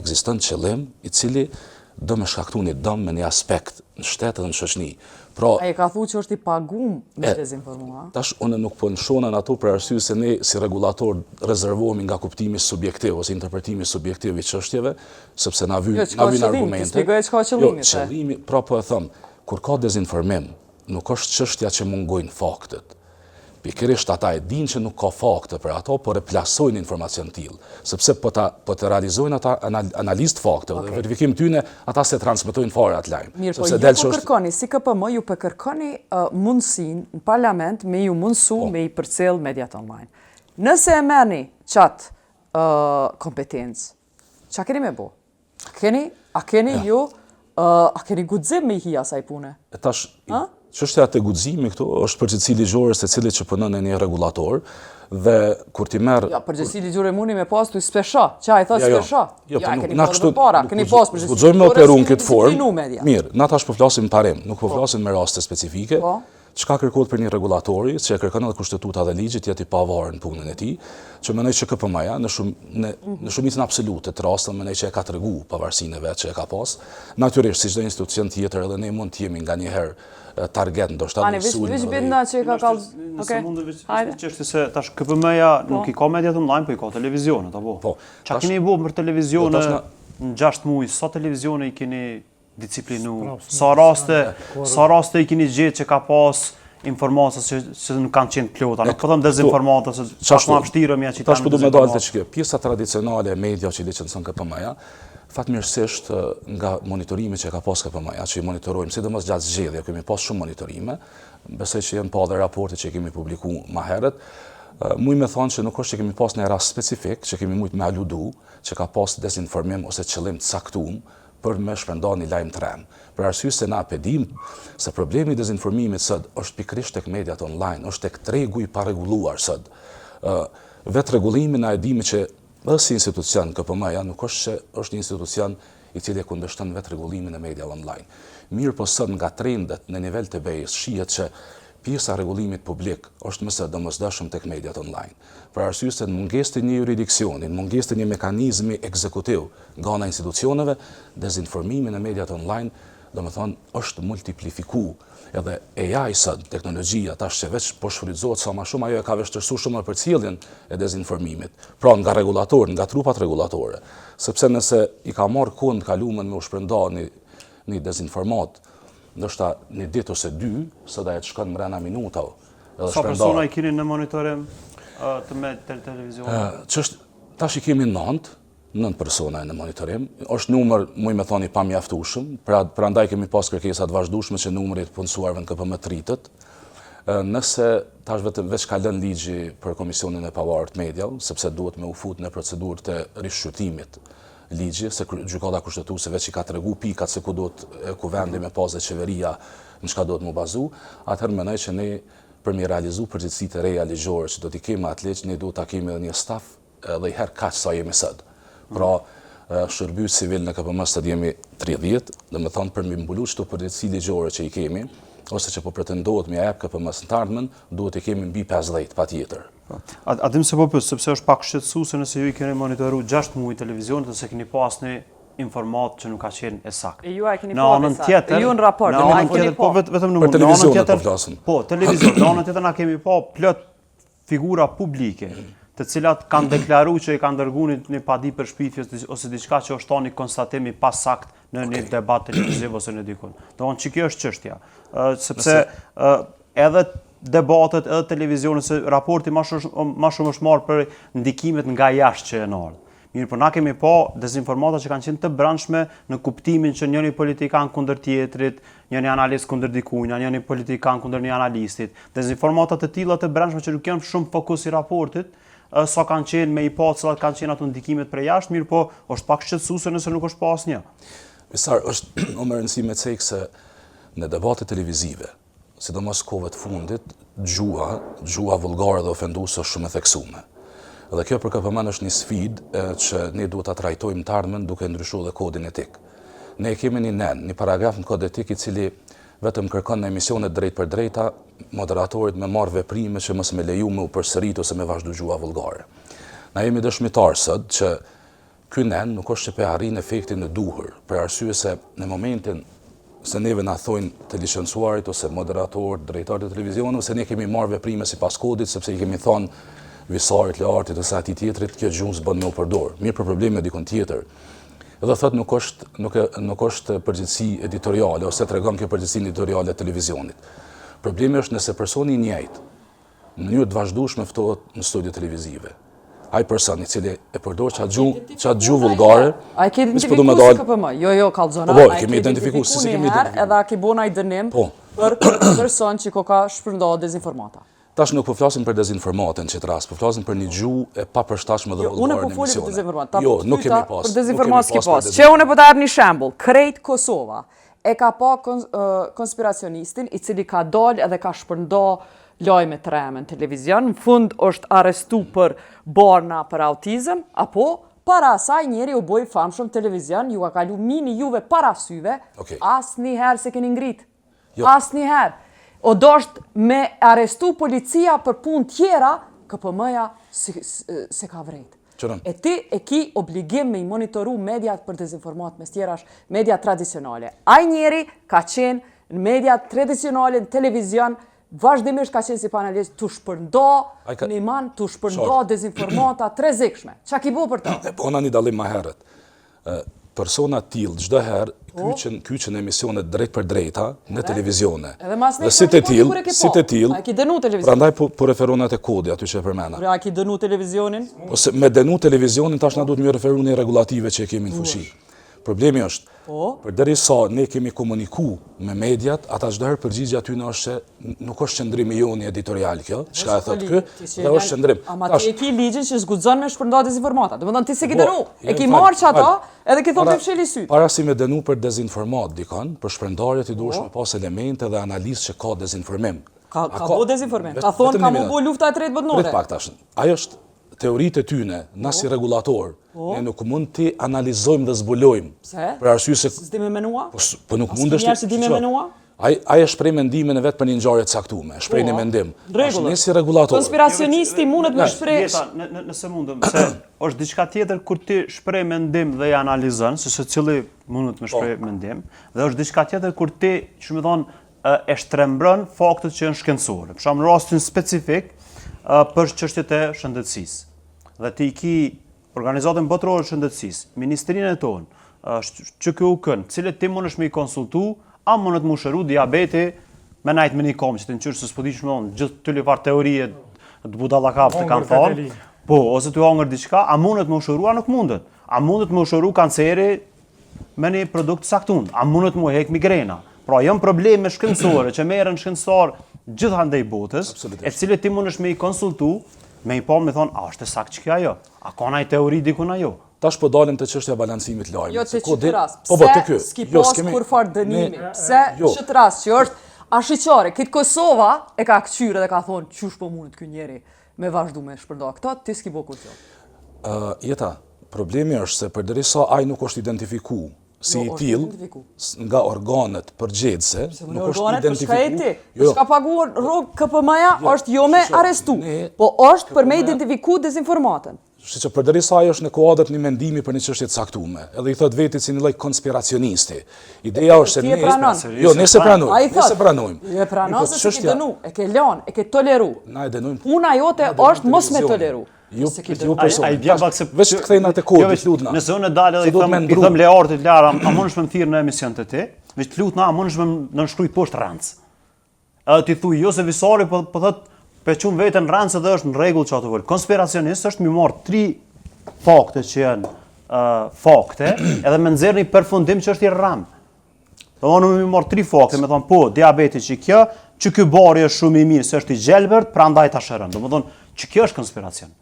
Ekziston qëllim i cili do me shkaktu një dëm me një aspekt në shtet dhe në shoqëni. Pra, ai ka thuar që është i pagum me dezinformuar. Tash unë nuk po nshona në ato për arsye se ne si regulator rezervohemi nga kuptimi subjektiv ose interpretimi subjektiv i çështjeve, sepse na vjen argumente. Shpjegoj çka qëllimi. Qëllimi, pra po e them, kur ka dezinformim, nuk është çështja që mungojnë faktet. Pikërisht ata e dinë që nuk ka fakte për ato, por e plasojnë informacion tillë, sepse po të realizojnë ata analizë fakte dhe verifikim tyne ata se transmetojnë fare atë lajm. Mirë, po ju po kërkoni si KPM, ju po kërkoni mundësinë në parlament me ju mundësu me i përcjell mediat online. Nëse e merrni qatë kompetencë, qa keni me bo? A keni ju, a keni gudzim me i hi asaj pune? E tash, çështja e guximit këtu është përgjegjësi ligjore se cili që punon në një regulator dhe kur ti merr Ja, përgjegjësi ligjore mundi me pas tu spesha. Qa i thos spesha? Jo, ja, keni na pas kështu para, keni pas përgjegjësi ligjore. Guxojmë operu në këtë formë. Formë. Mirë, na tash po flasim parim, nuk po flasim me raste specifike. Po. Çka kërkohet për një regulatori, që e kërkon edhe kushtetuta dhe ligji, të jetë i pavarur në punën e tij, që mendoj që KPM-ja në shumicën absolute të rasteve mendoj që e ka tregu pavarësinë e vet që e ka pas. Natyrisht si çdo institucion tjetër edhe ne mund të jemi nganjëherë target ndoshta Ani, veç bënda që ka kallë. Nëse mund të veç çështje se tash KPM-ja nuk i ka mediat online, po i ka televizionet, apo? Po. Çka keni bërë për televizione në 6 muaj? Sa televizione i keni disciplinu? Sa raste i keni gjetë që ka pas informata që nuk kanë qenë plota, nuk po them dezinformata, se çfarë më vështirë më që tash po do më dalë të çka. Pjesa tradicionale e media që licencon KPM-ja, fatmirësisht nga monitorimi që ka pas KPM-ja, që i monitorojmë sidomos gjatë zgjedhjeve, kemi pas shumë monitorime, besoj që janë pa dhe raporte që kemi publikuar më herët. Muj me thonë që nuk është që kemi pas një rast specifik, që kemi mujt me aludu, që ka pas dezinformim ose qëllim të saktum për me shpërnda një lajm tren. Për arsye se na pedim se problemi i dezinformimit sot është pikërisht tek mediat online, është tek tregu i paregulluar sot. Vetë rregullimin na e dimi që edhe si institucion KPM-ja nuk është që është një institucion i cili e kundërshton vetë rregullimin e media online. Mirë po sot nga trendet në nivel të BE-s shihet që pjesa e rregullimit publik është më së domosdoshëm tek mediat online. Për arsye se në mungesë të një jurisdiksioni, në mungesë të një mekanizmi ekzekutiv nga ana e institucioneve, dezinformimi në mediat online, domethënë është multiplifikuar. Edhe AI sot, teknologjia tash që veç po shfrytëzohet sa më shumë, ajo e ka vështirësuar shumë për ciljen e dezinformimit. Pra nga regulatorë, nga trupat regulatore, sepse nëse i ka marrë kohën të kaluar me u shpërnda një dezinformat, ndoshta një ditë ose dy, sot ajo të shkon brenda minutave. Sa persona i keni në monitorim të televizionit? Tash i kemi 9 persona në monitorim. Është numër, muj me thoni, pa mjaftueshëm, prandaj kemi pas kërkesa të vazhdueshme që numri i punësuarve në KPM të rritet. Nëse tash veç ka lënë ligji për Komisionin e Pavarur të Mediave, sepse duhet me u fut në procedurë të rishqyrtimit ligji, se gjykata kushtetuese veç i ka tregu pikat se ku vendi me pas dhe qeveria në çka do të mu bazu, atëherë mendoj që ne për mi realizu përgjegjësitë e reja ligjore që do t'i kemi atë ligj, ne duhet ta kemi edhe një staf edhe i herë kaq sa jemi sot. Pra, shërbys civil në KPM sot jemi 30, domethënë për mi mbulu çdo përgjegjësi ligjore që i kemi, ose që po pretendohet me jap KPM-s në të ardhmen, duhet i kemi mbi 50 patjetër. A dim se po pyet, sepse është pak shqetësuese nëse ju i keni monitoruar 6 muaj televizionit ose keni pas një informat që nuk ka qenë e saktë. Ju e keni Në anën tjetër, ju në raport, në anën tjetër, po vetëm në televizionin po flasim. Po, televizion, në anën tjetër na kemi pa plot figura publike, të cilat kanë deklaruar që i kanë dërguar një padi për shpifje ose diçka që është tani konstatimi pa sakt në një debat televiziv ose në dikun. Domthonë që kjo është çështja, sepse edhe debatet, edhe televizionet, se raporti ma shumë është marrë për ndikimet nga jashtë që e në ardhë. Mirë, por na kemi pa dezinformata që kanë qenë të brendshme në kuptimin që njëri politikan kundër tjetrit, njëri analist kundër dikujt, njëri politikan kundër një analistit. Dezinformata të tilla të brendshme që nuk janë shumë fokus i raportit, sa kanë qenë me cilat kanë qenë ato ndikimet për jashtë, mirë po është pak shqetësuese nëse nuk është pa asnjë. Misar, është më rëndësi me cek se në debate televizive, sidomos kohëve të fundit, gjuha vulgare dhe ofenduese është shumë e theksuar. Dhe kjo për KPM është një sfidë që ne duhet ta trajtojmë të ardhmen duke ndryshuar dhe kodin etik. Ne kemi një paragraf në kod etik i cili vetëm kërkon në emisionet drejt për drejta moderatorit me marrë veprime që mos me leju me u përsërit ose me vazhdu gjuha vulgare. Na jemi dëshmitar sot që ky nen nuk është që pe arrin efektin e duhur, për arsye se në momentin se neve na thojnë të licencuarit ose moderatorët, drejtarët e televizionit, ose ne kemi marrë veprime sipas kodit sepse i kemi thonë visarit, lartit ose atij tjetrit, kjo gjuhë s'bën me u përdor. Mirë, për probleme dikon tjetër. Edhe thot nuk është përgjegjësi editoriale ose tregon kjo përgjegjësinë editoriale e televizionit. Problemi është nëse personi i njëjtë në mënyrë të vazhdueshme ftohet në studio televizive. Ai person i cili e përdor çat gjuhë vulgare, ai ke identifikuar si KPM. Jo, kallzona. Po, kemi identifikuar si kemi identifikuar. Edhe a ke bëna i dënim për person që ka shpërndar dezinformata. Tash nuk po flasim për dezinformatën që të rast, po flasim për një gjuhë e papërshtatshme dhe Unë vëllëdore po në foli për emisione. dezinformatë. Jo, nuk kemi pas. Për dezinformatë s'ki pas. për Që unë po ta jap një shembull. Krejt Kosova e ka pa konspiracionistin i cili ka dalë edhe ka shpërnda lajme të reme në televizion, në fund është arrestu për barna për autizëm, apo para asaj njeri u boj famshëm televizion, ju ka kalu mini juve para syve, Okej. asnjëherë se keni ngrit. Jo. Asnjëherë. O dosht me arrestu policia për punë tjera, KPM-ja se ka vrejt. Qëron. E ti e ki obligim me i monitoru mediat për dezinformat, mes tjerash media tradicionale. Ai njeri ka qenë në media tradicionale, në televizion, vazhdimisht ka qenë si panelist të shpërnda një man, të shpërnda dezinformata të rrezikshme. Qa ki bu për ta? E bona një dalim ma herët. Persona t'ilë çdo herë kyqen emisione drejt për drejta në televizione. Edhe mas Dhe si të tillë, a ki dënu televizionin? prandaj po referonet e kodi aty që e përmena. A ki dënu televizionin? Ose me dënu televizionin tash na duhet më referu në regulative që e kemi në fuqi. Problemi është, përderisa ne kemi komuniku me mediat, ata çdo herë përgjigja aty në është që nuk është qëndrimi joni editorial kjo, çka e thotë ky, dhe është qëndrim. Ama ti e ki ligjin që zguxon me shpërnda dezinformata. Domethënë ti se ki Po, dënu, e ki fal, marrë që ata, fal. edhe ki thonë të fsheli syt. Para si me dënu për dezinformat dikon, për shpërndarje ti duhesh me pas elemente dhe analizë që ka dezinformim. Ka bo dezinformim. Ka thonë ka mu bo lufta e tretë botërore. Prit pak tash. Ajo është teoritë e tyne, na si regulator, ne nuk mund të analizojmë dhe zbulojmë. Pse? Për arsye se S'di me menua? po nuk mundesh njerëz që di me menua? Ai e shpreh mendimin e vet për një ngjarje të caktuar, shpreh një mendim. Rregull. Ne si regulator. Konspiracionisti mundet me shpreh. Nëse mundëm, se është diçka tjetër kur ti shpreh mendim dhe i analizon, se secili mundet me shpreh mendim, dhe është diçka tjetër kur ti, që më thonë, e shtrembron faktet që janë shkencore. Për shembull, në rastin specifik për çështjet e shëndetësisë. Dhe ti ki organizatën botërore të shëndetësisë, ministrinë e tonë, QKUK-n, cilët ti mundesh me i konsultu, a mundet mu shëru diabeti me najt me një kom që të nëqyrë se s'po di që më thonë, gjithë të lifar teorije të budallakap të kanë thonë, po, ose të hongër diçka, a mundet mu shëru, a nuk mundet. A mundet mu shëru kanceri me një produkt saktun, a mundet mu hek migrena. Pra, janë probleme shkencore që merren shkencëtar gjithandej botës, e cilët ti mundesh me i konsultu, me i pa me thonë, a është e sakt që kjo ajo? A ka ndonjë teori dikun ajo? Tash po dalim të çështja e balancimit lajmit. Jo të qëtë rast, pse s'ki pas kur farë dënimi, pse qëtë rast që është ashiqare, këtë Kosova e ka këqyre dhe ka thonë, qysh po mundet ky njeri me vazhdu me shpërnda këta, ti s'ki bo kur kjo. Jeta, problemi është se përderisa ai nuk është identifiku si i tillë nga organet përgjegjëse, nuk është identifikuar. Çka paguar rrog KPM-ja është jo me arrestu, po është për me identifiku dezinformatën. Shi që përderisa ajo është në kuadër një mendimi për një çështje të caktuar, edhe i thot vetit si një lloj konspiracionisti. Ideja është se ne se pranojmë. E pranon se ke dënu, e ke lënë, e ke toleru. Na e dënojmë. Puna jote është mos me toleru. Veç të kthejna te kodi, lutna. Nëse unë dalë dhe i them Leartit Lara, a mundesh më thirr në emision të ti? Veç të lutna, a mundesh më nënshkruaj poshtë rancë. Edhe ti thuj, jo se Visari po thot pe qumë vetën rancë dhe është në rregull që ato vol. Konspiracionist është mi marrë 3 fakte që janë fakte, edhe me nxjerrni përfundim që është i rram. Unë mi marrë 3 fakte, me thonë, po, diabeti që kjo, që ky bari është shumë i mirë, se është i gjelbërt, prandaj ta shëron. Domethënë, që kjo është konspiracion.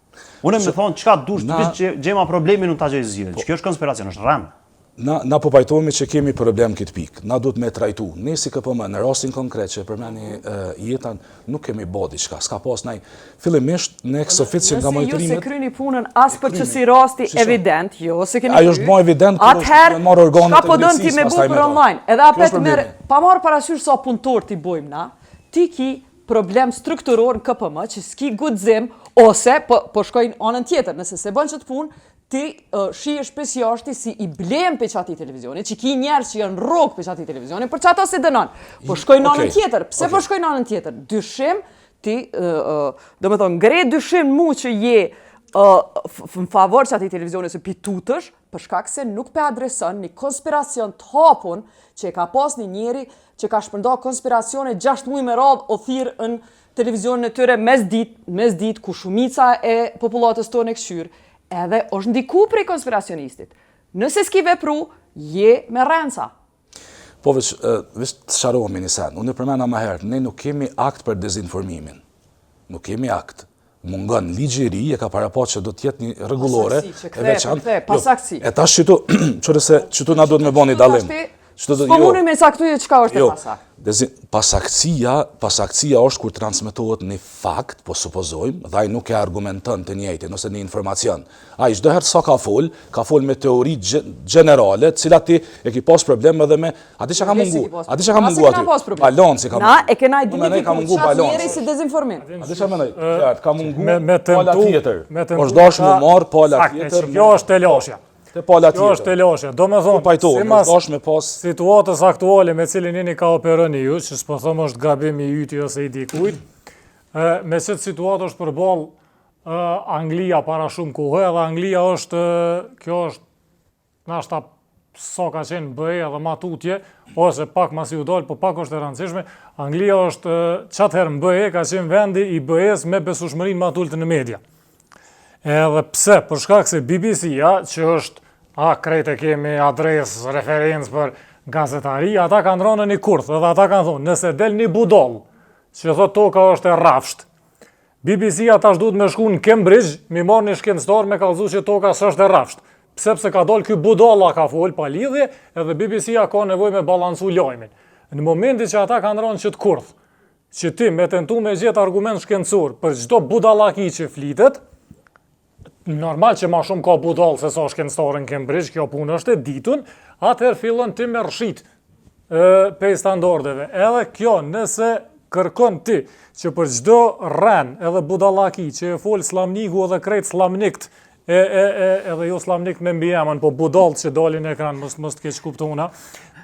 Unë më thonë, çka dush të gjema problemin nuk ta gjej zgjidhje. Që kjo është konspiracion, është rram. Na po pajtohemi që kemi problem këtë pikë. Na duhet me trajtu. Ne si KPM në rastin konkret që përmeni Jetan nuk kemi bë diçka. S'ka pas ndaj fillimisht në ex officio nga monitorimit. Nëse ju se kryeni punën as për që si rasti evident, jo se keni. Ajo është më evident kur është marrë organet e drejtësisë. Atëherë, çka po dën ti me bu për online? Edhe apet merr pa marr parasysh sa punëtor ti bojmë na. Ti ki problem strukturor në KPM që s'ki guxim ose po shkojnë anën tjetër, nëse se bën ç't punë ti shihesh pes jashtë si i blem pe çati televizionit, që ki njerëz që janë rrog pe çati televizionit, për çata si dënon. Po shkojnë anën tjetër. Pse po shkojnë anën tjetër? Dyshim ti domethënë ngre dyshim mu që je në favor çati televizionit se pitutësh, për shkak se nuk pe adreson një konspiracion të hapun që e ka pas një njeri që ka shpërnda konspiracione 6 muaj me radhë o thirr në televizionin e tyre mes ditë ku shumica e popullatës tonë e këshyr, edhe është ndiku prej konspiracionistit. Nëse s'ki vepru, je me rrenca. Po veç të sharohemi një sen. Unë e përmena më herët, ne nuk kemi akt për dezinformimin. nuk kemi akt. Mungon ligji i ri, e ka parapat që do të jetë një rregullore pasaktësi. E tash çtu na duhet me bëni dallim. Po mundi me saktuje çka është e pasakt. Pasaktësia është kur transmetohet një fakt, po supozojmë, dhe ai nuk e argumenton të njëjtin ose një informacion. Ai çdo herë sa ka fol me teori gjenerale, të cilat ti e ke pas problem edhe me atë çka ka mungu. Atë çka ka mungu aty. Balanci ka mungu. Na e kena ka mungu balanci. Si dezinformim. Atë çka mendoj? Ka mungu pala tjetër. Është dashur me marr pala tjetër. Kjo është telasja. Kjo është telasja. Do me thonë, situatës aktuale me cilin jeni ka operoni ju, që s'po thëmë është gabim i yti ose i dikujt, me qëtë situatë është përball Anglia para shumë kohë, edhe Anglia është, kjo është, nashta sa ka qenë BE edhe matutje, ose pak mas ju dalë, po pak është e rëndësishme, Anglia është, qatëherë në BE ka qenë vendi i BE-s me besueshmërinë më të ulët në media. Edhe pse, për shkak se BBC-ja, që është krejt e kemi adres, referencë për gazetari, ata kanë rënë një kurth, edhe ata kanë thonë, nëse del një budall, që thot toka është e rrafsht, BBC-ja tash duhet me shku në Cambridge, mi marrë një shkencëtar me kallëzu që toka s'është e rrafsht. Pse ka dal ky budalla ka fol pa lidhje, edhe BBC-ja ka nevojë me balancu lajmin. Në momentin që ata kanë rënë që të kurth, që ti me tentu me gjetë argument shkencor për çdo budallaki që flitet, normal që ma shumë ka budall se sa shkencëtarë në Cambridge, kjo punë është e ditun, atëherë fillon ti me rshit pej standardeve. Edhe kjo, nëse kërkon ti që për çdo rren edhe budallaki që e fol slamniku edhe krejt slamnikt, edhe jo slamnik me mbi emën, po budallët që dalin në ekran, mos të keq kuptona,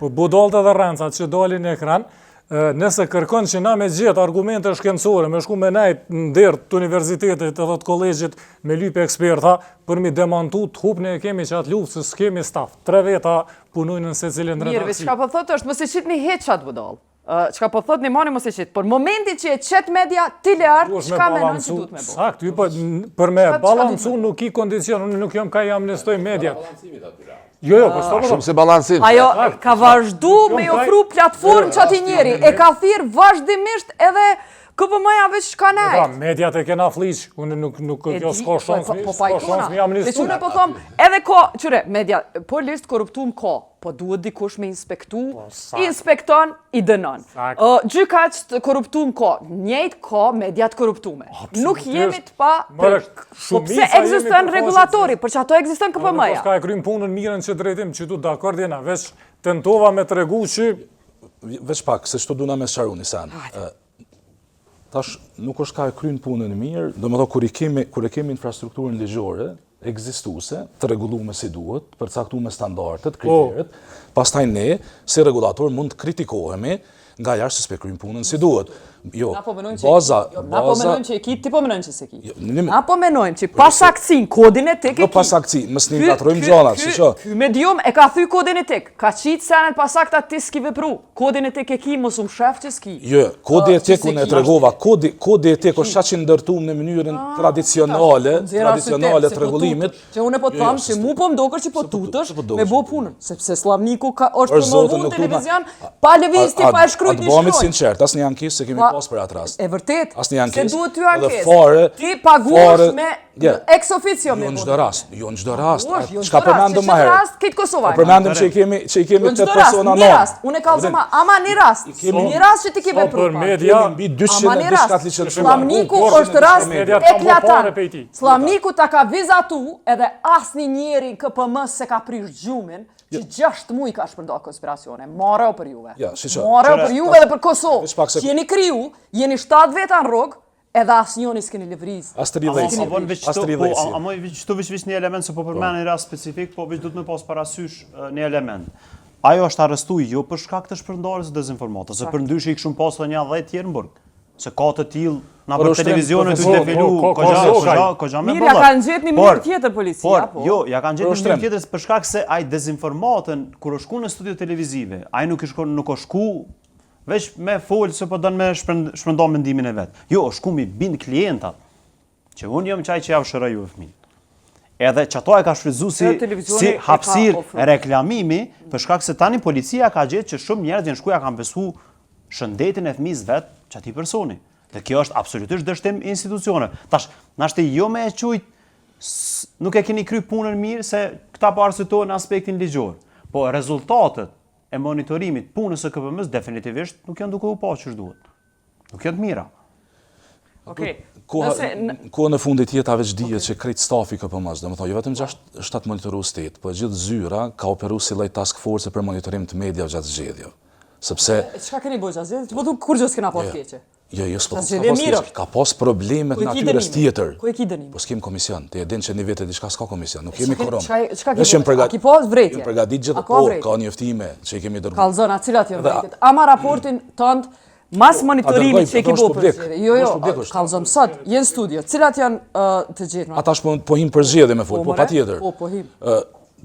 po budallët edhe rrencat që dalin në ekran, nëse kërkon që na me gjithë argumente shkencore, me shku me nejt në derë të universitetit edhe të kolegjit me lype eksperta, për mi demantu të hupne e kemi që atë luftë, se s'kemi staf. 3 veta punojnë në se cilin redaksi. Mirë, çka po thot është, mos e qit një heqat budall. Çka po thot një mani mos e qit, por momenti që e qet media, ti lart, çka menon që duhet me bo? Sakt, për me balancu nuk i kondicion, unë nuk jam ka i amnestoj media. Jo, po s'to shumë se balancim. Ajo ka vazhdu me ofru platformë që ati njeri, e ka thirë vazhdimisht edhe KPM-ja veç ka nejt. Mediat e kena fliq, unë nuk kjo s'ka shans mi amnistu. Unë po thom, edhe ka, qyre, media, polisht korruptum ka, po duhet dikush me inspektu, inspekton, i dënon. Gjykaç të korruptum ka, njëjt ka mediat korruptume. Nuk jemi të pa, po pse ekziston regulatori, për që ato ekziston KPM-ja. Ka e krym punën mirën që drejtim, që tu dakord jena, veç tentova me të regu që... Veç pak, se që duna me sharu një sen. Tash, nuk është ka e krym punën mirë, do më do kur e kemi infrastrukturën ligjore, ekzistuese, të rregulluar si duhet, përcaktuar me standardet, kriteret, pastaj ne, si regulator, mund të kritikohemi nga jashtë se s'pe kryjm punën si duhet. Jo, na po menojmë që e ki, ti po menojmë që se ki. Na po menojmë që pasaktësin, kodin e tek e ki. Jo pasaktësi, mos një ngatrojmë gjanat, si që. Ky medium e ka thy kodin e tek, ka qitë senet pasakta ti s'ki vepru. Kodin e tek e ki, mos shef që s'ki. Jo, kodi e tek unë e tregova, kodi e tek është që ndërtuar në mënyrën tradicionale të rregullimit. Që unë po të thamë që mu po mdokër që po tutësh me bo punën, sepse slavniku është promovu në televizion, pa lëvizje, pa e shkrujt një shkrojt. Sinqert, asnjë ankesë se kemi pas për atë rast. E vërtet, se duhet ty ankesë. Ti paguash me ex officio me votë. Jo në çdo rast. Çka përmendëm më herë? Këtë Kosovë. Përmendëm që i kemi 8 persona në. Unë e kallzom ama një rast. Një rast që ti ke vepruar. Për media mbi 200 licencuar. Slavniku është rast eklatant. Slavniku ta ka vizatu edhe asnjë njeri KPM se ka prish gjumin. Që 6 muj ka shpërnda konspiracione, marrë për juve. Marrë për juve dhe për Kosovë. Që jeni kriju, jeni 7 veta në rrugë, edhe asë njoni s'keni lëvriz. Amo i veç një element, se po përmen një rast specifik, po veç du të me pas parasysh një element. Ajo është arrestu jo për shkak të shpërndarjes së dezinformatës, se për ndryshe i këshum pas të një 10 tjerë në burg. Se ka të tillë na për televizionet të defilu kogja me mirë, ja kanë gjetë një mënyrë tjetër policia, po. Jo, ja kanë gjetë një mënyrë tjetër për shkak se ai dezinformatën kur u shku në studio televizive, ai nuk u shku veç me fol se po don me shpërnda mendimin e vet. Jo, u shku mi bind klientat. Që unë jam çaj që ja shëroj ju fëmijë. Edhe që ato e ka shfrytzu si hapësirë reklamimi, për shkak se tani policia ka gjetë që shumë njerëz janë shkuja kanë besu shëndetin e fëmijës vet që ati personi. Dhe kjo është absolutisht dështim institucione. Tash, nashti jo me e qujt, nuk e keni kry punën mirë se këta po arsyetojnë në aspektin ligjor. Po rezultatet e monitorimit punës së KPM-s definitivisht nuk janë duke u pa që duhet. Nuk janë të mira. Okej. Koha në fundit jeta veç dihet që krejt stafi KPM-s, domethënë jo vetëm 6 monitorues stet, po gjithë zyra ka operuar si lloj task force për monitorim të mediave gjatë zgjedhjeve. Sepse çka keni bërë gjatë zgjedhjeve? Po thu kur gjë s'kena pas keqe. Jo, Ka pas probleme të natyrës tjetër. Ku e ki dënimin? Po s'kem komision. Ti e din që një vit e diçka s'ka komision. Nuk kemi korom. Çka ki pas vretje? Jemi përgatit gjithë, ka njoftime që i kemi dërguar. Kallzona, cilat janë vretjet? Ama raportin tënd mas monitorimit që e ki bërë për zgjedhje. Jo, kallzom sot, jenë studio. Cilat janë të gjithë? Ata po him për zgjedhje me fol, po patjetër. Po him.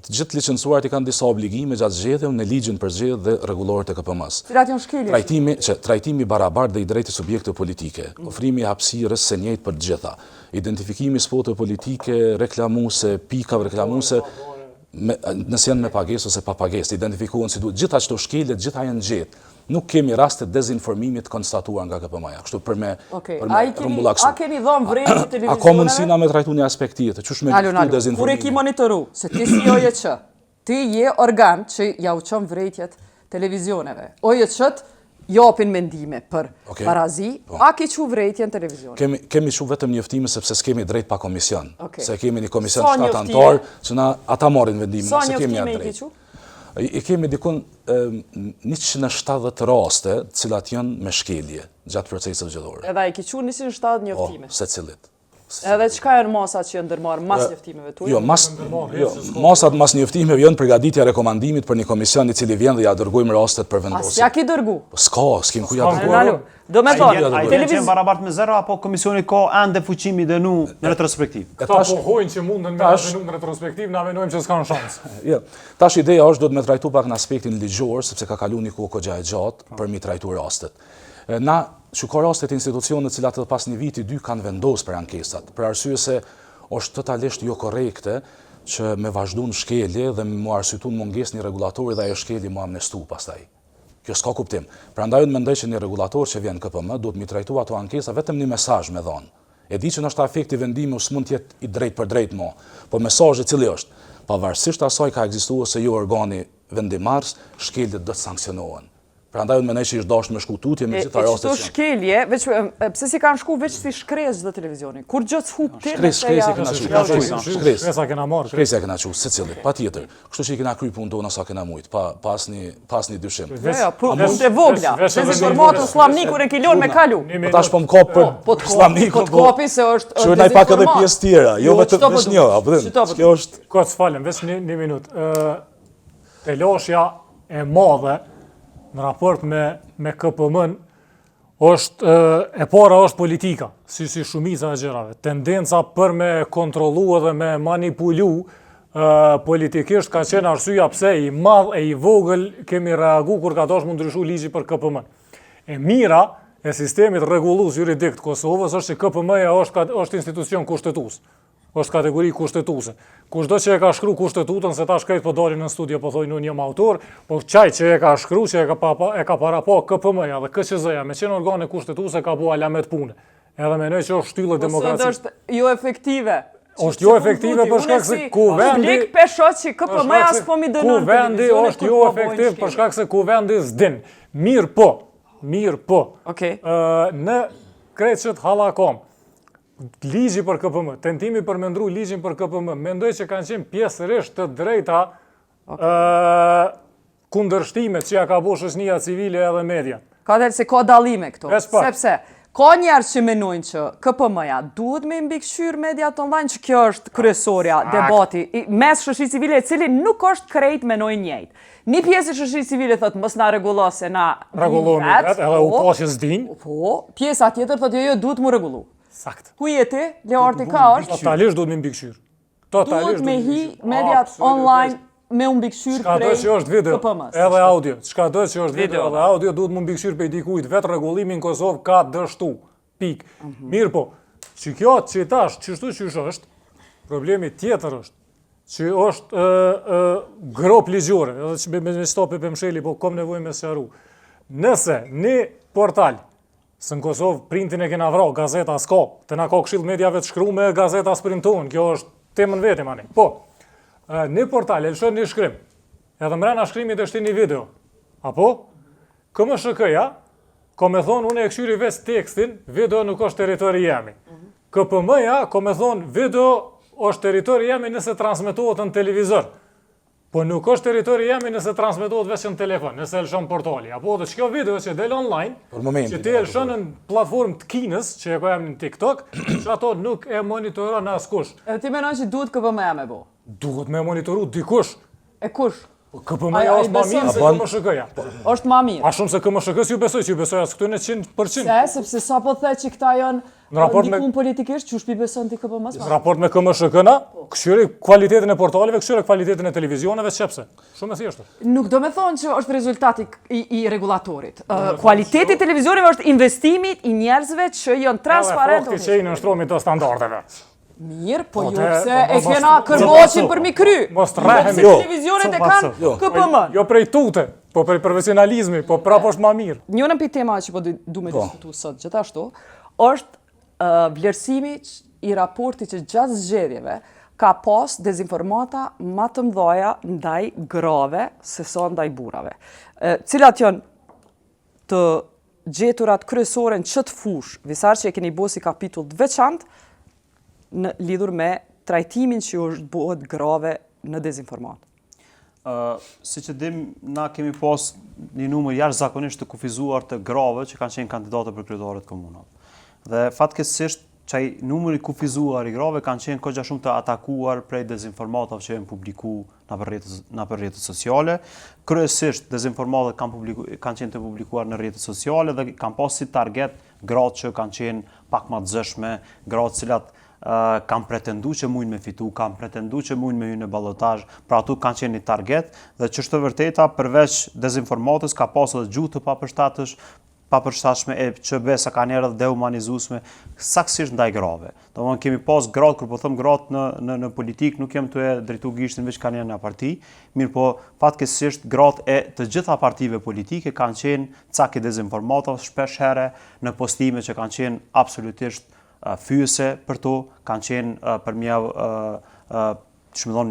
Të gjithë licencuarit i kanë disa obligime gjatë zgjedhjeve në ligjin për zgjedhje dhe rregulloret e KPM-s. Cilat janë shkelje? Trajtimi barabartë dhe i drejtë subjekteve politike, ofrimi i hapësirës së njëjtë për të gjitha, identifikimi i spoteve politike, reklamuese, pikave reklamuese, nëse janë me pagesë ose pa pagesë, identifikohen si duhet. Gjitha çto shkelje, gjitha janë gjetë. Nuk kemi raste dezinformimit konstatuar nga KPM-ja. Kështu për me rrumbullaksu. A keni dhënë vrejtje televizioneve? A ka mundësi na me trajtu një aspekt tjetër? Çush me këtu dezinformim? Kur e ki monitoru, se ti si OJQ, ti je organ që ja u çon vrejtjet televizioneve. OJQ-t japin mendime për barazi, a ki çu vrejtjen televizionit? Kemi çu vetëm njoftime sepse s'kemi drejt pa komision. Se kemi një komision shtatantar që ata marrin vendimin, se kemi atë drejt. I kemi dikun 170 raste cilat janë me shkelje gjatë procesit zgjedhor. Edhe i ki çu 170 njoftime. Secilit. Edhe çka janë masat që janë ndërmarrë mas njoftimeve tuaja? Masat mas njoftimeve janë përgatitja rekomandimit për një komision i cili vjen dhe ja dërgojmë rastet për vendosje. Ja ki dërgu? S'kem ku ja dërgojmë. Do me thonë, a i qenë barabart me zero, apo komisioni ka ende fuqimi dhe nu në retrospektiv? Këta po hojnë që mundën me avenu në retrospektiv, na venojmë që s'kan shansë. Tash ideja është do të me trajtu pak në aspektin ligjor, sepse ka kalu një kohë kogja e gjatë për mi trajtu rastet. Na që ka rastet institucionet cilat edhe pas një viti 2 kanë vendos për ankesat, për arsye se është totalisht jo korrekte që me vazhdu në shkelje dhe me mu arsyetu në munges një regulatori dhe ajo shkelje mu amnestu pastaj. Kjo s'ka kuptim. Prandaj unë mendoj që një regulator që vjen KPM duhet mi trajtu ato ankesa vetëm një mesazh me dhënë. E di që nështë efekti vendimi s'mund të jetë i drejt për drejt mo, po mesazhi cili është, pavarësisht asaj ka ekzistuar se jo organi vendimars, shkeljet do të sankcionohen. Prandaj unë mendoj që është dashur me shku tutje me gjitha rastet. Çdo shkelje, pse si kanë shku veç si shkresë dhe televizioni. Kur gjë s'hup ti. Shkresja kena çu. Shkresa kena marrë. Shkresja kena çu secili, patjetër. Kështu që i kena kry punën tona sa kena mujt, pas një dyshim. Jo, punë të vogla. Dezinformatën slamnikur e kilon me kalu. Po tash po më kap për slamnikun. Po kapi se është. Që ndaj pak edhe pjesë tjera, jo vetëm veç një, apo din. Kjo është. Ko të falem, veç një minutë. Teloshja e madhe në raport me KPM-n është e para është politika, si shumica e gjërave. Tendenca për me kontrollu dhe me manipulu politikisht ka qenë arsyeja pse i madh e i vogël kemi reagu kur ka dash mu ndryshu ligji për KPM. E mira e sistemit rregullues juridik të Kosovës është që KPM-ja është institucion kushtetues. Është kategori kushtetuese. Kushdo që e ka shkru kustetutën, se ta shkrejt po dalin në studio, po thojnë unë jam autor, po qaj që e ka shkru, që e ka para pa KPM-ja dhe KQZ-ja, me qenë organe kushtetuese ka bu alamet pune. Edhe menoj që është shtyllë demokraci. Ose është jo efektive. Është jo efektive për shkak se ku vendi... Publik peshot që KPM-ja s'po mi dënon ku vendi është jo efektiv për shkak se ku vendi s'din. Mirë po. Në kreqët halakom, ligji për KPM, tentimi për me ndru ligjin për KPM, mendoj që kanë qenë pjesërisht të drejta kundërshtimet që ja ka bo shoqënia civile edhe media. Ka dhe se ka dallime këto, sepse ka njerë që menojnë që KPM-ja duhet me mbikëqyr mediat online, që kjo është kryesorja debati mes shoqërisë civile e cili nuk është krejt menojnë njëjtë. Një pjesë e shoqërisë civile thotë mos na rregullo se na rregullohemi vetë, edhe u pasë s'din. Po, pjesa tjetër thotë jo duhet mu rregullu. Sakt. Ku jeti? Learti ka është? Totalisht duhet me mbikëqyr. Duhet me hi mediat online me mbikëqyr prej KPM-s. Edhe audio. Çka do që është video edhe audio duhet me mbikëqyr prej dikujt. Vetë rregullimin Kosovë ka dështu. Pik. Mirë po. Që kjo që tash, çështu që është, problemi tjetër është që është grop ligjore, edhe që me stopi për msheli, po kom nevojë me sqaru. Nëse një portal Se në Kosovë printin e kena vra, gazeta s'ka, të na ka këshill mediave të shkru me gazeta s'printohen, kjo është temën vetëm ani. Po, një portal, e lëshon një shkrim, edhe mrena shkrimit është një video, apo, KMSHK-ja, ka me thonë, unë e këshyri ves tekstin, video nuk është teritori jemi. KPM-ja, ka me thonë, video është teritori jemi nëse transmetohet në televizor. Po nuk është teritori jemi nëse transmetohet veç në telefon, nëse lëshon portali. Apo dhe që kjo video që del online, që ti lëshon në platformë të Kinës, që e ka jam në TikTok, që ato nuk e monitoron në askush. E ti menon që duhet KPM-ja me bo? Duhet me monitoru dikush. E kush? KPM-ja është ma mirë se KMSHK-ja. Është ma mirë. A shumë se KMSHK-s ju besoj, që ju besoj asë këtu në 100%. Sepse sa po the që këta janë ndikun politikisht, që shpi beson ti KPM-s? Në raport me KMSHK-na, këshyri kvalitetin e portaleve, këshyri kvalitetin e televizioneve, qepse. Shumë e thjeshtë. Nuk do me thonë që është rezultati i regulatorit. Kvaliteti i televizioneve është investimit i njerëzve që janë transparent. Fakti që i në nështromit të standardeve. Mirë, po ju se e kena kërboqin për mi kry. Mos të rehemi. Televizionet e kanë KPM. Jo prej tute, po prej profesionalizmi, po prap është ma mirë. Njënën për tema që po du me diskutu sot gjithashtu, është vlerësimi i raporti që gjatë zgjedhjeve ka pas dezinformata ma të mdhaja ndaj grave se sa ndaj burave. Cilat janë të gjeturat kryesore në qëtë fush, visar që e keni bo si kapitull të veçant, në lidhur me trajtimin që është bëhet grave në dezinformat. Si që dim, na kemi pas një numër jashtëzakonisht të kufizuar të grave që kanë qenë kandidatë për kryetarët komunat. Dhe fatkeqësisht çaj numri kufizuar i grave kanë qenë kogja shumë të atakuar prej dezinformatave që janë publikuar në rrjetet sociale. Kryesisht dezinformatat kanë qenë të publikuar në rrjetet sociale dhe kanë pas si target gratë që kanë qenë pak më të zëshme, gratë cilat kanë pretendu që mujnë me fitu, kanë pretendu që mujnë me hynë në ballotazh, pra atu kanë qenë një target dhe që është të vërteta përveç dezinformatës ka pas edhe gjuhë të papërshtatshme e që besa kanë erë dhe dehumanizuesme saktësisht ndaj grave. Domthonë kemi pas gratë, kur po them gratë në politikë, nuk jam të e drejtu gishtin veç kanë në parti, mirë po fatkeqësisht gratë e të gjitha partive politike kanë qenë cak i dezinformatave shpesh herë në postime që kanë qenë absolutisht fyese për to, kanë qenë për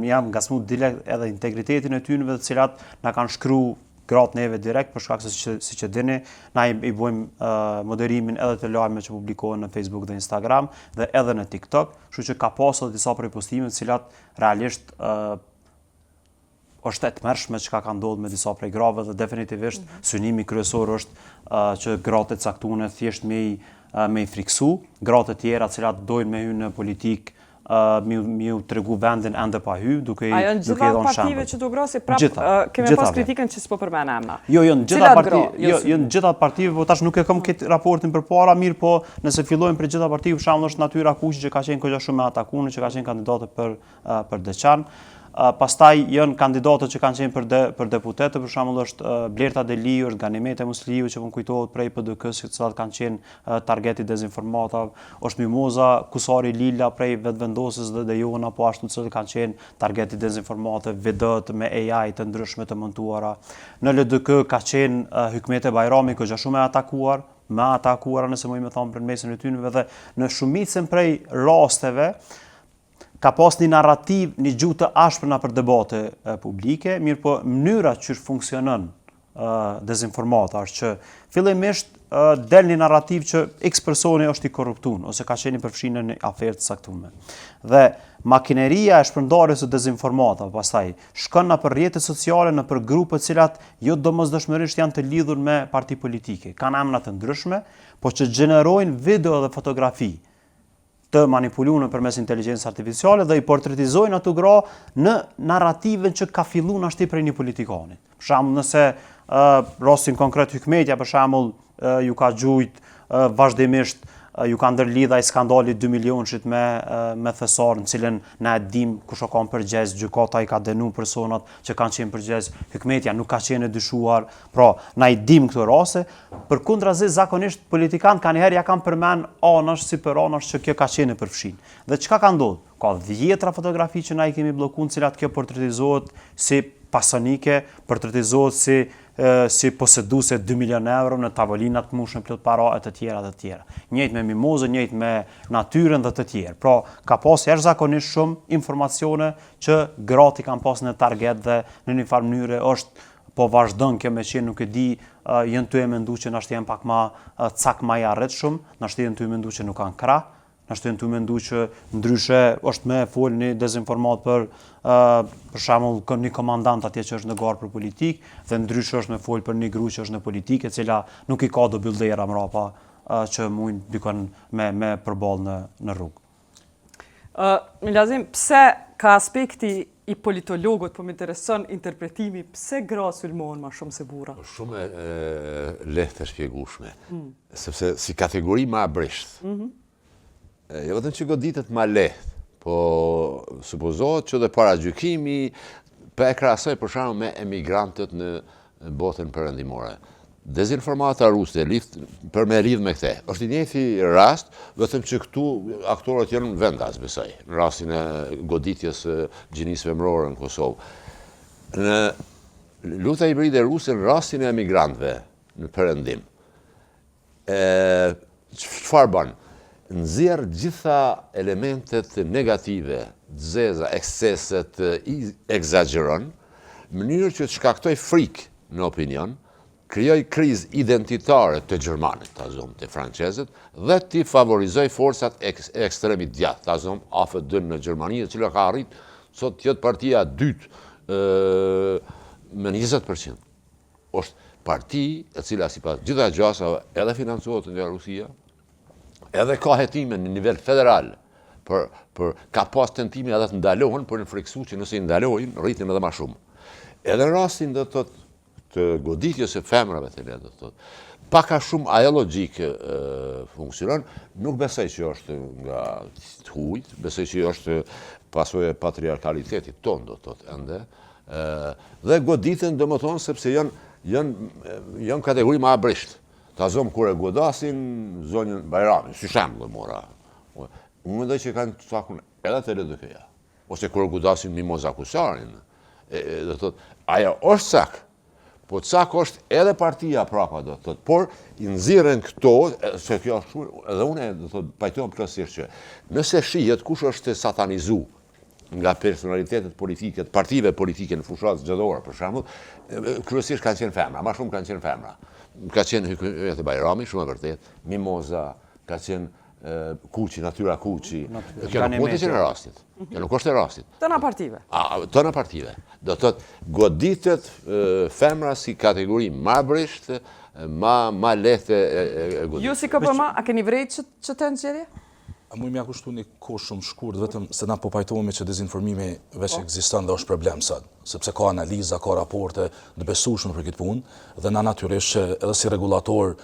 mjam ngasmu direkt edhe integritetin e tynëve të cilat na kanë shkru gratë neve direkt, për shkak se si që dini, na i bojmë moderimin edhe të lajme që publikohen në Facebook dhe Instagram dhe edhe në TikTok, kështu që ka pasur disa prej postimeve të cilat realisht është e tmerrshme çka ka ndodhur me disa prej grave dhe definitivisht synimi kryesor është që gratë e caktuara thjesht me i friksu, gratë të tjera cilat dojnë me hynë në politikë, mi u tregu vendin ende pa hy, duke i dhënë shembull. A janë gjitha partive që do grasi prapë kemi pas kritikën që s'po përmend emra. Jo, janë gjitha partive, po tash nuk e kam këtë raportin përpara, mirë po nëse fillojmë për gjitha partive, për shembull është Natyra Kuqi që ka qenë kogja shumë e atakuar, që ka qenë kandidate për deçan. Pastaj janë kandidatët që kanë qenë për deputetë, për shembull është Blerta Deliu, është Ganimete Musliu që kujtohet prej PDK-s, që kanë qenë targeti dezinformatave, është Mimoza Kusari Lila prej Vetvendosës dhe Dejona, po ashtu që kanë qenë targeti dezinformatave, videot me AI të ndryshme të montuara. Në LDK ka qenë Hykmete Bajrami, që shumë e atakuar, nëse më thonë për mesin e tynëve dhe në shumicën prej rasteve ka pas një narrativ, një gjuhë të ashpër për debate publike, mirë po mënyra që funksionon dezinformata është që fillimisht del një narrativ që X personi është i korruptuar ose ka qenë i përfshirë në aferë të caktuara. Dhe makineria e shpërndarjes së dezinformatave pastaj shkon nëpër rrjetet sociale, nëpër grupe të cilat jo domosdoshmërisht janë të lidhur me parti politike, kanë emra të ndryshme, po që gjenerojnë video dhe fotografi të manipuluar përmes inteligjencës artificiale dhe i portretizojnë ato gra në narrativën që ka filluar ashtu prej një politikanit. Për shembull, nëse rastin konkret Hykmetja për shembull ju ka gjujt vazhdimisht ju ka ndërlidh ai skandali 2 milionshit me thesar në cilën na e dim kush o kanë përgjegjës, gjykata i ka dënuar personat që kanë qenë përgjegjës, Hykmetja nuk ka qenë e dyshuar, pra na i dim këto raste, përkundrazi zakonisht politikanë kanjëherë ja kanë përmend anash si për anash që kjo ka qenë e përfshin. Dhe çka ka ndodhur? Ka dhjetra fotografi që na i kemi bllokuar, cilat kjo portretizohet si pasonike, portretizohet si si poseduese 2 milion euro në tavolinat të mushme plot para e të tjera. Njëjtë me mimozën, njëjtë me natyrën dhe të tjerë. Pra, ka pas jashtëzakonisht shumë informacione që gratë kanë pas në target dhe në një farë mënyrë është po vazhdon kjo me qenë nuk e di, jënë ty e mendu që nashtë jenë pak ma cak ma jarret shumë, nashtë jenë ty e mendu që nuk kanë krah, nashtë jenë ty e mendu që ndryshe është me folë një dezinformat për shembull një komandant atje që është në garë për politikë, dhe ndryshe është me folë për një gru që është në politikë, e cila nuk i ka do byllera mrapa që mujnë dikon me përball në rrugë. Milazim, pse ka aspekti i politologut, po më intereson interpretimi, pse gra sulmohen ma shumë se burra? Shumë lehtë e shpjegueshme, sepse si kategori ma brisht. Jo vetëm që goditet ma lehtë, po supozohet që dhe para gjykimi për e krahasoj për shembull me emigrantët në botën perëndimore. Dezinformata ruse, për me lidh me këte, është i njëjti rast, vetëm që këtu aktorët janë në vendas, besoj, në rastin e goditjes gjinisë femërore në Kosovë. Në luta hibride ruse, në rastin e emigrantëve në perëndim, çfarë bën? Nxjerr gjitha elementet negative, zeza, ekseset, i egzageron, në mënyrë që të shkaktoj frikë në opinion, krijoj krizë identitare të gjermanit, ta zonë të franqezët, dhe të favorizoj forcat ekstremit djathtë, ta zonë AFD në Gjermani, e cila ka arrit sot të jetë partia dytë me 20%. Është parti e cila sipas gjitha gjasave edhe financohet nga Rusia, edhe ka hetime në nivel federal, ka pas tentime edhe të ndalohen, për në friksu që nëse i ndalojnë, rritin edhe ma shumë. Edhe në rastin dhe të goditjes e femrave të le, paka shumë ajo logjike funksionon, nuk besoj që është nga të hujt, besoj që është pasojë e patriarkalitetit tonë, do të thotë ende, dhe goditen do më thonë sepse janë kategori ma abrisht. Ta zonë kur e godasin zonjën Bajrami, si shembull mora. Unë mendoj që kanë të takun edhe të LDK-ja, ose kur e godasin Mimoza Kusarin, do thotë, ajo është sak, po cak është edhe partia prapa, do të thotë, por i nxirren këto, se kjo është shumë, edhe unë do të thotë pajtohem plotësisht që nëse shihet kush është satanizu nga personalitetet politike, partive politike në fushat zgjedhore, për shembull, kryesisht kanë qenë femra, më shumë kanë qenë femra. Ka qenë Hykëmeti Bajrami, shumë e vërtet, Mimoza, ka qenë Kuqi, Natyra Kuqi. Kjo nuk mund të qenë rastit. Kjo nuk është e rastit. Tëna partive. Tëna partive. Do të thotë, goditet femra si kategori ma brisht, ma lehtë e goditet. Ju si KPM, a keni vrejt që të në zgjedhje? Mu m'ja kushtu një kohë shumë shkurt, vetëm se na po pajtohemi që dezinformimi veç ekziston dhe është problem sot, sepse ka analiza, ka raporte të besueshme për këtë punë, dhe na natyrisht që edhe si regulator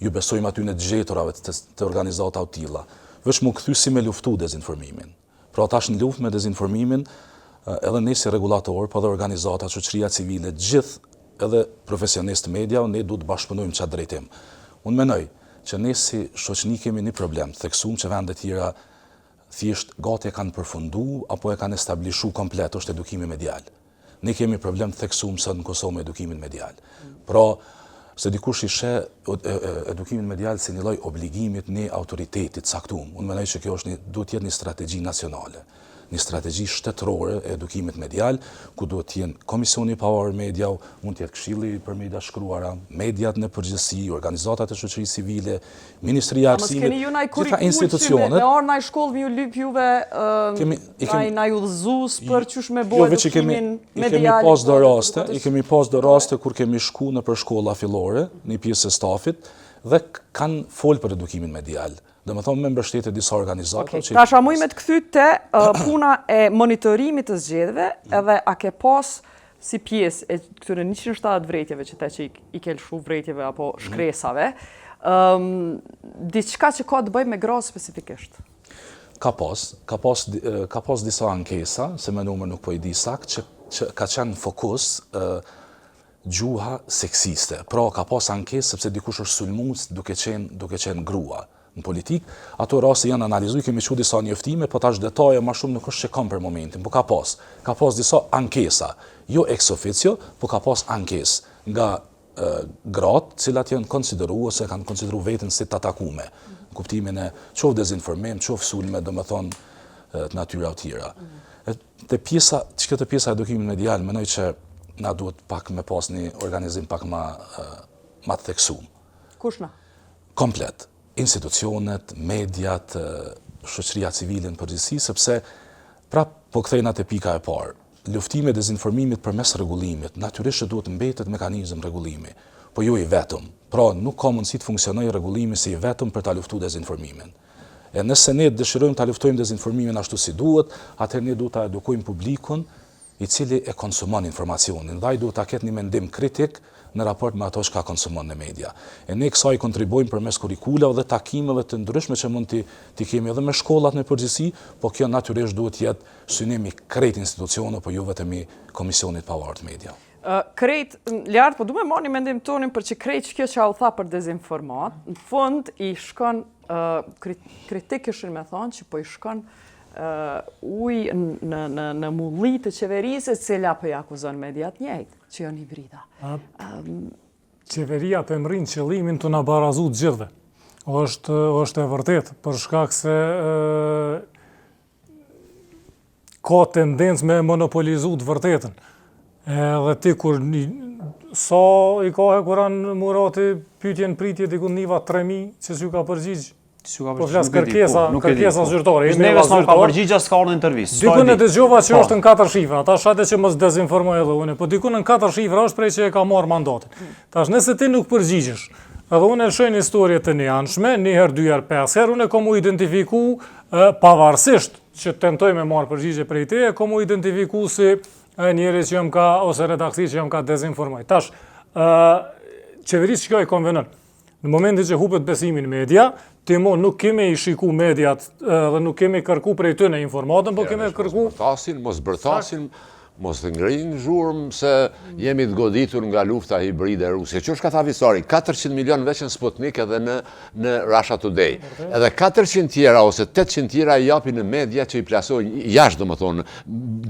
ju besojmë aty në të gjeturave të organizata të tilla. Veç mu kthy si me luftu dezinformimin. Pra tash në luftë me dezinformimin, edhe ne si regulator, po edhe organizata, shoqëria civile, gjithë edhe profesionistë media, ne duhet të bashkëpunojmë çat drejtim. Unë mendoj që ne si shoqëni kemi një problem, të theksuam që vendet tjera thjesht gati e kanë përfundu apo e kanë establishu komplet, është edukimi medial. Ne kemi problem të theksuam sot në Kosovë me edukimin medial. Pra, se dikush i sheh edukimin medial si një lloj obligimit në autoritetit caktuar. Unë mendoj që kjo është duhet të jetë një strategji nacionale, një strategji shtetërore e edukimit medial, ku duhet të jenë Komisioni i Pavarur Media, mund të jetë Këshilli për Media Shkruara, mediat në përgjithësi, organizatat e shoqërisë civile, Ministria e Arsimit, gjitha institucionet. Me orë na i shkollë ju lyp juve na i udhëzues për çush me bojë edukimin medial. I kemi pas do raste kur kemi shku në për shkolla fillore, një pjesë e stafit, dhe kanë folë për edukimin medial. Dhe me thonë me mbështetje disa organizata. Ta shamuj me të kthy te puna e monitorimit të zgjedhjeve, edhe a ke pas si pjesë e këtyre 170 vrejtjeve që te që i ke lëshu vrejtjeve apo shkresave, diçka që ka të bëj me gra specifikisht? Ka pas disa ankesa, se me numër nuk po i di sakt, që ka qenë fokus gjuha seksiste. Pra ka pas ankesë sepse dikush është sulmues duke qenë grua. Në politik, ato raste janë analizuar, kemi qenë disa njoftime, po tash detaje më shumë nuk është që kam për momentin, po ka pas disa ankesa, jo ex officio, po ka pas ankesë nga gratë, cilat janë konsideru ose kanë konsideru vetën si të atakume, në kuptimin e qoftë dezinformim, qoftë sulme, domethënë të natyra të tjera. Të këtë pjesa edukimit medial, mendoj që na duhet pak me pas një organizim pak ma të theksuar. Kush na? Komplet. Institucionet, mediat, shoqëria civile në përgjithësi, sepse po kthejna te pika e parë. Luftimi e dezinformimit përmes rregullimit, natyrisht duhet mbetet mekanizëm rregullimi, po jo i vetëm. Pra nuk ka mundësi të funksionojë rregullimi si i vetëm për ta luftuar dezinformimin. E nëse ne dëshirojmë ta luftojmë dezinformimin ashtu si duhet, atëherë ne duhet ta edukojmë publikun i cili e konsumon informacionin, dhe ai duhet ta ketë një mendim kritik në raport me ato që ka konsumon në media. E ne kësaj kontribojmë përmes kurikulave dhe takimeve të ndryshme që mund t'i kemi edhe me shkollat në përgjithësi, po kjo natyrisht duhet jetë synimi krejt institucione, po jo vetëm i Komisionit Pavarur të Media. Krejt lart, po du me marrë një mendim tonin për që krejt kjo që u tha për dezinformat, në fund i shkon kritik ishin me thonë që po i shkon uj në mulli të qeverisë, cila po i akuzon mediat njëjtë, që janë hibrida. Qeveria po mrin qëllimin të na barazu të gjithëve. Është e vërtet, për shkak se ka tendencë me monopolizu të vërtetën. Edhe ti kur sa i ka hekuran Murati pyetjen pritje diku niva 3000 që s'ju ka përgjigj. Po flas kërkesa zyrtare. Neve s'na ka përgjigja, s'ka ardhur intervistë. Dikun e dëgjova që është në 4 shifra, ata shate që mos dezinformoj edhe unë, po dikun në 4 shifra është prej që e ka marrë mandatin. Tash nëse ti nuk përgjigjesh, edhe unë e lëshoj një historie të njëanshme, 1 herë, 2 herë, 5 herë, unë e kom u identifiku pavarësisht që tentoj me marrë përgjigje prej teje, kom u identifiku si njëri që jam ka, ose redaksi që jam ka dezinformoj. Tash, qeverisë që kjo i konvenon. Në momentin që hupet besimin media, ti nuk kemi i shiku mediat dhe nuk kemi kërku prej tyne informatën, po kemi kërku... Mos bërtasin, mos të ngrinë zhurmë se jemi të goditur nga lufta hibride ruse. Që është ka tha visari, 400 milion veç në Sputnik edhe në Russia Today. Edhe 400 tjera ose 800 tjera i japin në media që i plasojnë jashtë, do më thonë,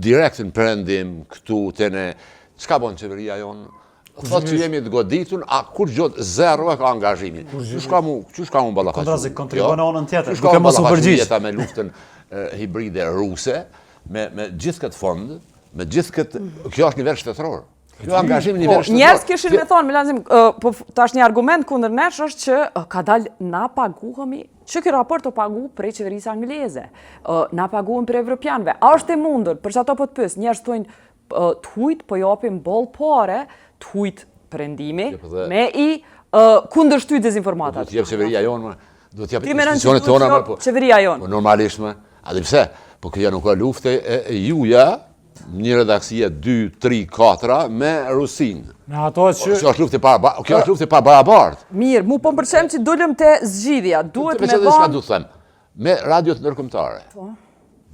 direkt në perëndim, këtu, tene, çka bon qeveria jonë? Thotë që jemi të goditur, a kur gjotë zero e ka angazhimin. Që shka mu ballafaqu? Kontrazi, kontribon anën tjetër. Që shka mu ballafaqu me luftën hibride ruse, me gjithë këtë fond, me gjithë këtë... Kjo është nivel shtetëror. Kjo angazhim nivel shtetëror. Njerëz kishin me thonë, Milanzim, po tash një argument kundër nesh është që ka dalë na paguhemi, që ky raport o pagu prej qeverisë angleze, na paguhen për evropianëve. A është e mundur, për që ato po të pys, njerëz thonë t'hujt po japim boll pare, t'hujt perëndimi, me i kundërshty dezinformatat. Do t'jep qeveria jonë, do t'jep Ti me nënë që institucionet tona, duhet qeveria jonë. Normalisht, a dhe pse, po kjo nuk ka lufte e juja, një redaksie 2, 3, 4 me Rusin. Me ato që... Kjo është lufte pa barabartë. Mirë, mu po më përqem që dolëm të zgjidhja, duhet me Çka vonë... du të them, me radiot ndërkombëtare,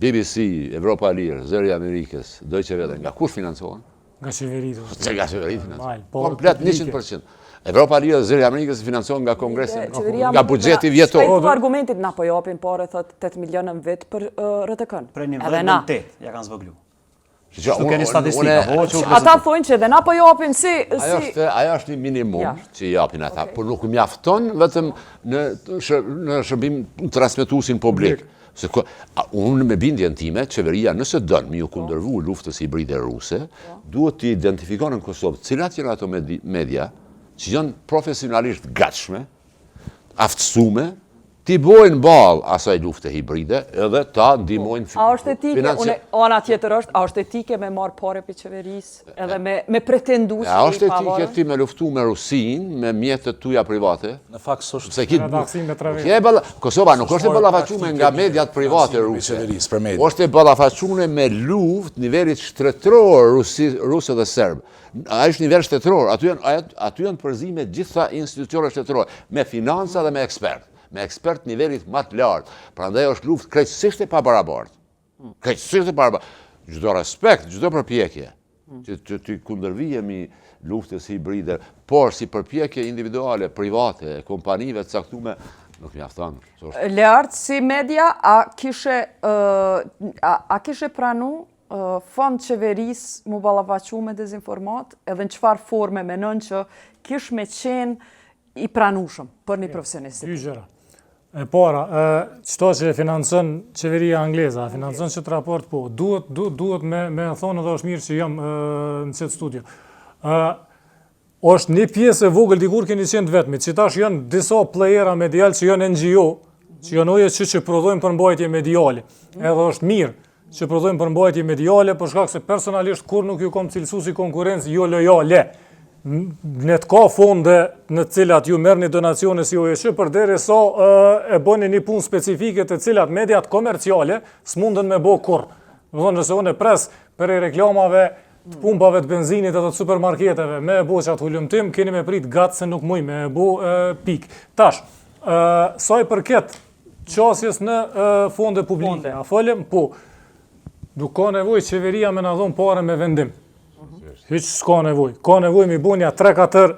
BBC, Evropa e Lirë, Zëri i Amerikës, Deutsche Welle, nga kush financohen? Nga qeveritë. Nga qeveritë financohen. Po, Komplet 100%. Evropa e Lirë dhe Zëri i Amerikës financohen nga Kongresi, Qeveria nga buxheti vjetor. Shpejt argumentit na po japin pare, thot 8 milionë në vit për RTK-n. Prej një Edhe vend na. në 8, ja kanë zvoglu. Nuk keni statistika, Ata thonë që edhe na po japin si... Ajo është një minimum që japin ata, por nuk mjafton vetëm në shërbim transmetuesin publik. Unë me bindjen time, qeveria nëse dënë me ju kundërvu luftës hibride ruse, duhet të identifikon në Kosovë cilat janë ato media që janë profesionalisht gatshme, aftësume, ti bojnë ball asaj lufte hibride edhe ta ndihmojnë A është etike, ana tjetër është, a është etike me marrë pare për qeverisë, edhe me pretendu që a është etike ti me luftu me Rusin, me mjetët tuja private? Në fakt s'është redaksin me 3 vjet. Kosova nuk është e ballafaqume nga mediat private ruse. Është e ballafaqume me luftë nivelit shtetëror rusë dhe serb. A është nivel shtetëror, aty janë përzime gjitha institucionet shtetërore, me financa dhe me ekspert. Me ekspert nivelit më të lartë. Prandaj është luftë krejtësisht e pabarabartë. Krejtësisht e pabarabartë. Çdo respekt, çdo përpjekje që të kundërvijemi luftës hibride, por si përpjekje individuale, private, kompanive të caktuara, nuk mjafton. Lart si media, a kishe pranu fond qeverisë mu ballafaqu me dezinformat, edhe në çfarë forme menon që kish me qenë i pranueshëm për një profesionist? Dy gjëra. E para, qëto që financon qeveria angleza, financon që të raport po, duhet me thonë edhe është mirë që jam në qëtë studio. është një pjesë e vogël dikur keni qenë të vetmit, që tash janë disa playera medial që janë NGO, që janë oje që prodhojnë përmbajtje mediale. Edhe është mirë që prodhojnë përmbajtje mediale, për shkak se personalisht kur nuk ju kom cilësu si konkurencë jo lojale. Ne të ka fonde në cilat ju merrni donacione si OEQ, përderisa e bëni një punë specifike të cilat mediat komerciale s'mundën me bë kurrë. Do të thonë nëse unë pres për reklamave të pumpave të benzinit edhe të supermarketeve me e bo qatë hulumtim, keni me prit gatë se nuk muj me e bo pik. Tash, sa i përket qasjes në fonde publike, a folem, po, nuk ka nevoj qeveria me na dhonë pare me vendim. Hiq s'ka nevoj. Ka nevoj me bunja 3-4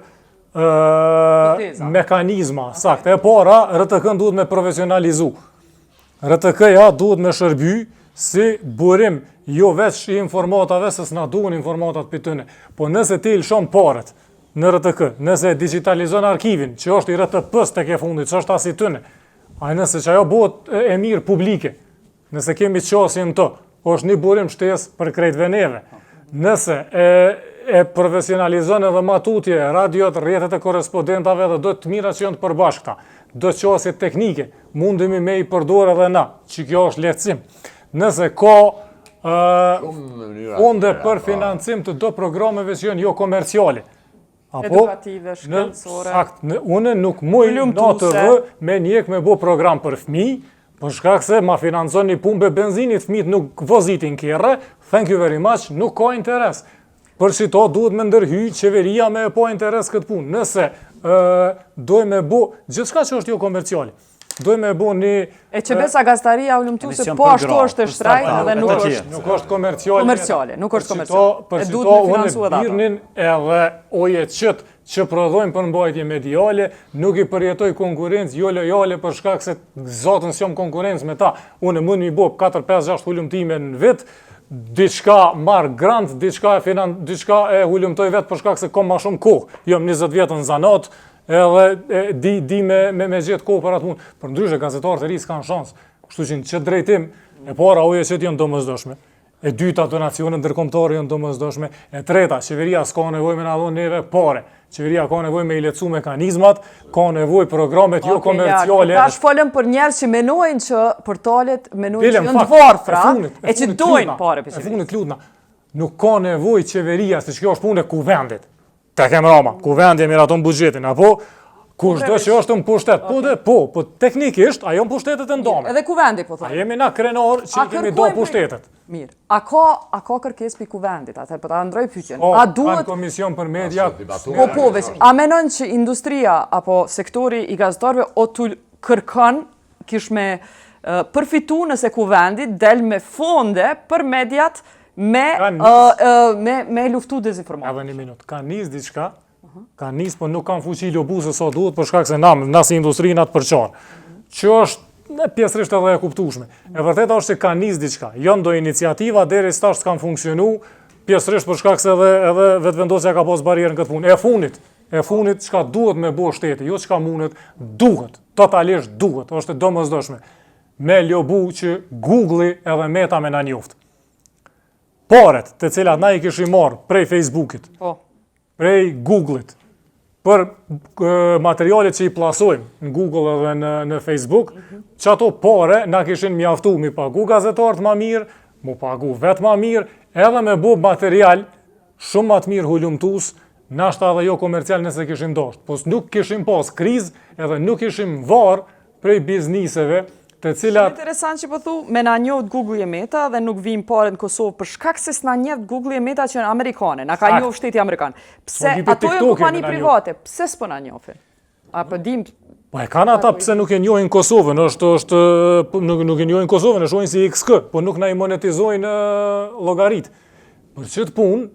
mekanizma, sakt. E para, RTK-n duhet me profesionalizu. RTK-ja duhet me shërby si burim jo veç i informatave, se s'na duhen informatat për tëne. Po nëse ti lëshon paret në RTK, nëse digitalizon arkivin, që është i RTP-s të ke fundit, që është as i tëne, a nëse që ajo bëhet e mirë publike, nëse kemi qasin të, është një burim shtes për krejtve neve. Nëse e profesionalizon edhe matutje, radiot, rrjetet e korespondentave dhe do të mira që janë të përbashkëta, do qasje teknike, mundemi me i përdor edhe na, që kjo është lehtësim. Nëse ka fonde për financim të do programeve që janë jo komerciale. Edukative, shkencore. Sakt, une nuk muj natë rë me njek me bo program për fmi, për shkak se ma financon një punë benzinit, fmit nuk vozitin kjerre, thank you very much, nuk ka interes. Për që to duhet me ndërhy qeveria me po interes këtë punë. Nëse dojmë me bo, gjithçka që është jo komerciale, dojmë me bo një... E që besa gastaria u lumtu se po ashtu është e shtrajt edhe nuk është komerciale. Komerciale, nuk është komerciale. Për që to unë birnin edhe oje qëtë që prodhojnë përmbajtje mediale, nuk i përjetoj konkurencë jo lojale për shkak se zotën s'jom konkurencë me ta. Unë mund mi bo 4-5-6 hulumtime në vit, diçka marr grant, diçka e hulumtoj vetë për shkak se kom ma shumë kohë. Jom 20 vjetë në zanat, edhe di me gjithë kohë për atë punë. Për ndryshe gazetarët e risë kanë shansë. Kështu që në qëtë drejtim, e para oje qëtë janë domosdoshme. E dyta, donacione ndërkombëtare janë domosdoshme. E treta, qeveria s'ka nevojë me na dhënë neve pare. Qeveria ka nevojë me i lehtësu mekanizmat, ka nevojë programet jo komerciale. Tash folëm për njerëz që menojnë që portalet menojnë që janë të varfra, e që dojnë pare për qeveria. E funit lutna, nuk ka nevojë qeveria, se kjo është punë e kuvendit. Te kem rama, kuvendi e miraton buxhetin, apo kushdo që është në pushtet, po teknikisht ajo në pushtetet e ndome. Edhe kuvendi po thonë. A jemi na krenar që kemi do pushtetet. Mirë. A ka kërkesë për kuvendit, atë po ta ndroj pyetjen. A duhet kanë komision për media? Po veç. A menon që industria apo sektori i gazetarëve o tu kërkon kish me përfitu nëse kuvendi del me fonde për mediat me luftu dezinformatë? Edhe një minut. Ka nis diçka. Ka nis, po nuk kanë fuqi lobuse sa duhet për shkak se na si industri na të përçar. Që është pjesërisht edhe e kuptueshme. E vërteta është se ka nis diçka. Jo ndo iniciativa derisa tash s'kan funksionu, pjesërisht për shkak se edhe vetvendosja ka pas barrierën këtë punë. E funit çka duhet me bëu shteti, jo çka mundet, duhet. Totalisht duhet, është e domosdoshme. Me lobu që Google-i edhe Meta me na njoft. Paret të cilat na i kishim marr prej Facebookit. Po. Prej Google-it, për materialet që i plasojmë në Google edhe në Facebook, që ato pare na kishin mjaftu mi pagu gazetarët ma mirë, mu pagu vetë ma mirë, edhe me bu material shumë ma të mirë hulumtus, nashta edhe jo komercial nëse kishim dashtë. Po nuk kishim pas krizë edhe nuk kishim varë prej bizniseve, të cilat... Interesant që po thu, me na njohët Google e Meta dhe nuk vim pare në Kosovë për shkak se s'na njohët Google e Meta që në Amerikane, na ka njohë shteti Amerikan. Pse, ato e kompani private, pse s'po na njohin? Apo dim... Po e kanë ata pse nuk e njohin Kosovën, nuk e njohin Kosovën, e shohin si XK, po nuk na i monetizojnë llogarit. Për çet punë,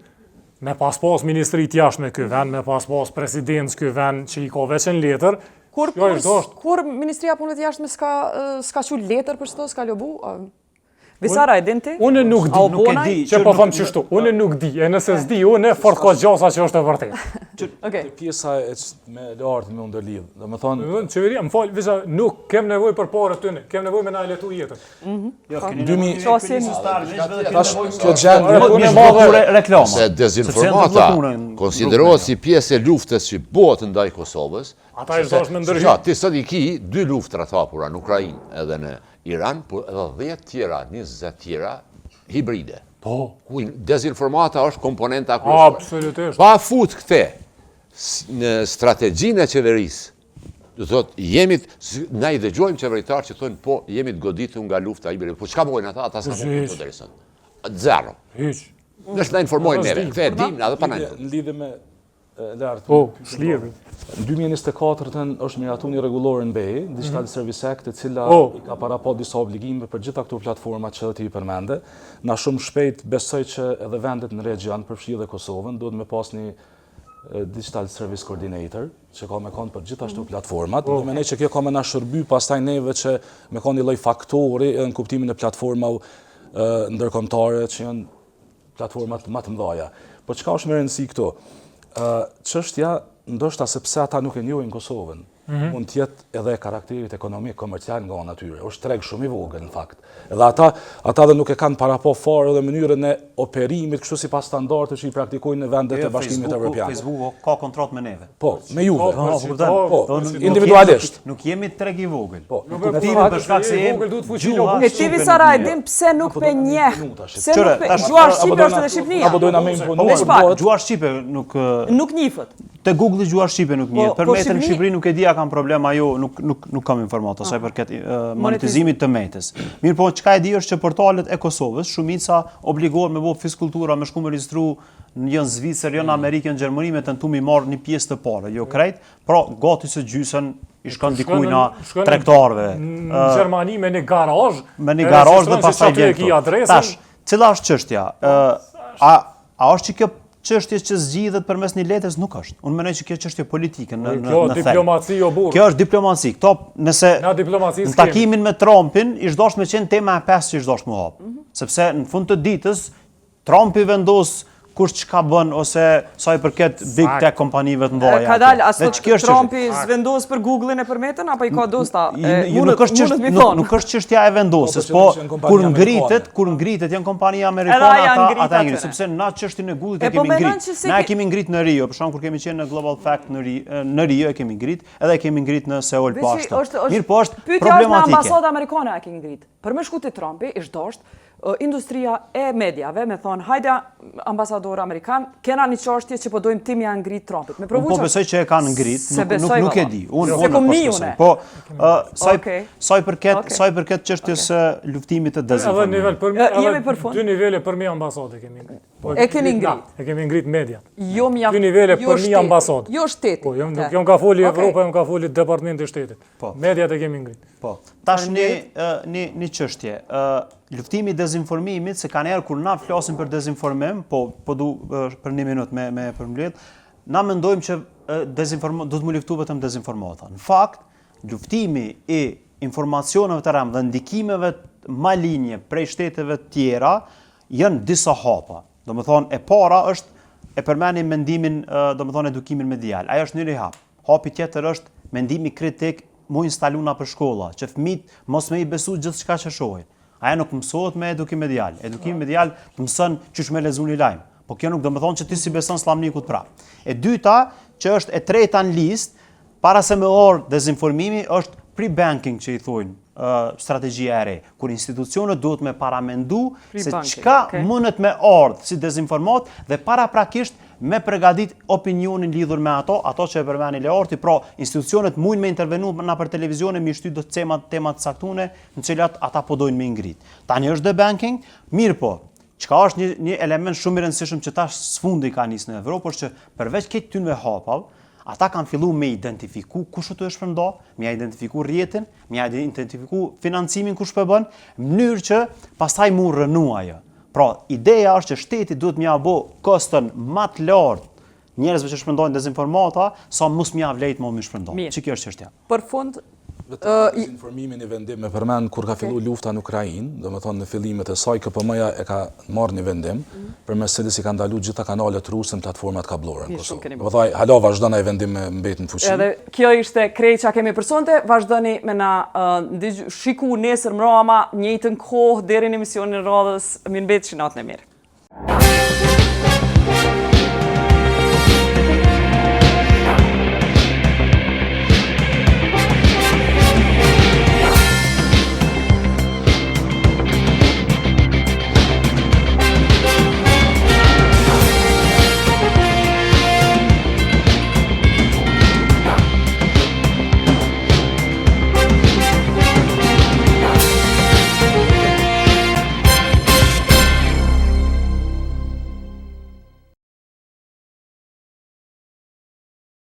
me pas ministri të jashtme ky vend, me pas president ky vend që i ka veçën letër. Kur Ministria Punëve të Jashtme s'ka qu letër për çto, s'ka lobu? Visara, e din ti? Unë nuk di, A u bonaj? që po them çështu. Unë nuk di, e nëse s'di unë fort ka gjasa që është e vërtetë. Okej. Pjesa me lartë me ndërlidh. Domethënë, Qeveria, më fal, visa nuk kem nevojë për parë tyne, kem nevojë me na letu jetën. Jo, keni kjo gjendje reklama. Se dezinformata konsiderohet si pjesë e luftës që bëhet ndaj Kosovës. Ata i zgjosh me ndërhyrje. Ja, ti sot i ki 2 luftra të hapura në Ukrainë edhe në Iran, por edhe 10 tjera, 20 tjera hibride. Po, Ku dezinformata është komponenta kryesore. absolutisht. Pa fut këte në strategjinë e qeverisë, do thot, na i dëgjojmë qeveritarë që thonë, po, jemi të goditur nga lufta hibride. Po çka bojnë ata s'ka bojnë këto deri sot. Zero. Hiç. Nëse na informojnë neve, këte e dim, edhe pa na. në lidhje me lartë. Po, s'lidh. Në 2024 është miratu një rregullore në BE, Digital Service Act, e cila i ka parapo disa obligime për gjitha këto platformat që ti i përmende. Na shumë shpejt besoj që edhe vendet në regjion, përfshi dhe Kosovën, duhet me pas një Digital Service Coordinator, që ka me konë për gjithashtu platformat. Do me ne që kjo ka me na shërby pastaj neve që me konë një lloj faktori në kuptimin e platforma ndërkombëtare që janë platformat më të mëdha. Po çka është më rëndësi këtu? Çështja ndoshta sepse ata nuk e njohin Kosovën, mund të jetë edhe karakterit ekonomik, komercial nga ana tyre. Është treg shumë i vogël në fakt. Edhe ata dhe nuk e kanë parapo fare edhe mënyrën e operimit kështu sipas standardeve që i praktikojnë në vendet e Bashkimit Evropian. Facebook ka kontratë me neve. Po, me Juve. Po, individualisht. Nuk jemi treg i vogël. Po, kuptimin për shkak se jemi duhet fuqi E ti Visara, e din pse nuk pe njeh. Pse nuk pe gjuar shqipe është edhe Shqipnia. Apo dojna me imponuar. Gjuar shqipe nuk Nuk njifët. te Google gjuar shqipe nuk njihet. Për po metën në Shqipëri- Shqipëri nuk e di a kam problem ajo, nuk kam informata sa i përket monetizimit të metës. Mirë po, çka e di është që portalet e Kosovës shumica obligohen me bë fizkultura, me shku me regjistru në Zvicër, në Amerikën, në Gjermani, me tentu mi marrë një pjesë të parë, jo krejt, pra gati se gjysën i shkon dikujna tregtarëve. Në Gjermani me një garazh. Me një garazh dhe pastaj vjen vjen. Tash, cila është çështja? A është që kjo çështje që zgjidhet përmes një letrës? Nuk është. Unë mendoj që kjo çështje politike në Kjo diplomaci o burr. Kjo është diplomaci. Këto nëse Na diplomaci në takimin me Trumpin i çdosh me qenë tema e pesë që i çdosh më hap. Sepse në fund të ditës Trumpi vendos kush çka bën ose sa i përket big tech kompanive të mëdha. Ka dalë as Trumpi zvendos për Google-in e për metën apo i ka dosta? Nuk është çështja e vendosjes, po kur ngritet janë kompani amerikane ata ngritin, sepse na çështjen e Google-it e kemi ngrit. Na e kemi ngrit në Rio, për shkak kur kemi qenë në Global Fact në Rio e kemi ngrit, edhe e kemi ngrit në Seoul po ashtu. Mirë, po është problematike. Ambasadë amerikane e kemi ngrit. Për me shku te Trumpi, ish dosht industria e mediave me thonë, hajde ambasador amerikan, kena një çështje që po dojmë tim ja ngrit Trumpit. Me provu. Po besoj që e kanë ngrit, nuk e di. Unë po sa i përket çështjes së luftimit të dezinformimit. Jemi përfund. Dy nivele për mi ambasadë kemi ngrit. E keni ngrit. E kemi ngrit mediat. Jo mjaft. Dy nivele për mi ambasadë. Jo shteti. Po, jo ka foli Evropa, jo ka foli Departamenti i Shtetit. Mediat e kemi ngrit. Po. Tash një çështje. Luftimi i dezinformimit, se kanë erë kur na flasim për dezinformim, po du për një minutë me përmbledh, na mendojmë që do të më luftu vetëm dezinformata. Në fakt, luftimi i informacioneve të rëndë dhe ndikimeve malinje prej shteteve tjera janë disa hapa. Do më thonë, e para është e përmeni mendimin, do më thonë, edukimin medial. Ajo është njëri hap. Hapi tjetër është mendimi kritik mu instaluna për shkolla, që fëmijët mos me i besu gjithë shka që shohin. Aja nuk mësohet me edukim medial. Edukim medial të mësën qysh me lezu një lajmë. Po kjo nuk do më thonë që ti si beson slamnikut pra. E dyta, që është e treta në list, para se me orë dezinformimi, është pre-banking që i thujnë strategjia e re, kur institucionet duhet me paramendu se çka mundet me ardhë si dezinformat dhe paraprakisht me përgatit opinionin lidhur me ato që e përmeni Leorti, pra institucionet mujnë me intervenu na për televizione me shty do temat saktune në cilat ata po dojnë me ngrit. Tani është debanking, mirë po, çka është një element shumë i rëndësishëm që tash sfundi ka nisë në Evropë, është që përveç këtë tynve hapav, ata kanë fillu me identifiku kush të shpërnda, me identifiku rjetin, me identifiku financimin kush për bën, mënyrë që pastaj mu rënu ajo. Pra, ideja është që shteti duhet mja bo kostën më të lartë njerëzve që shpërndojnë dezinformata, sa mus mja vlejt më shpërndojnë. Që kjo është çështja? Për fund, Informimin i vendim me përmend kur ka fillu lufta në Ukrainë, do me thonë në fillimet e saj, KPM-ja e ka marrë një vendim, përmes cilës i ka ndalu gjitha kanalet ruse në platformat kablore në Kosovë. Do thaj, hala vazhdon ai vendim me mbet në fuqi. Edhe kjo ishte krejt që kemi përsonte, vazhdoni me na shiku nesër mrama, njëjtën kohë deri në emisionin e radhës, mirë mbetësh, natën e mirë.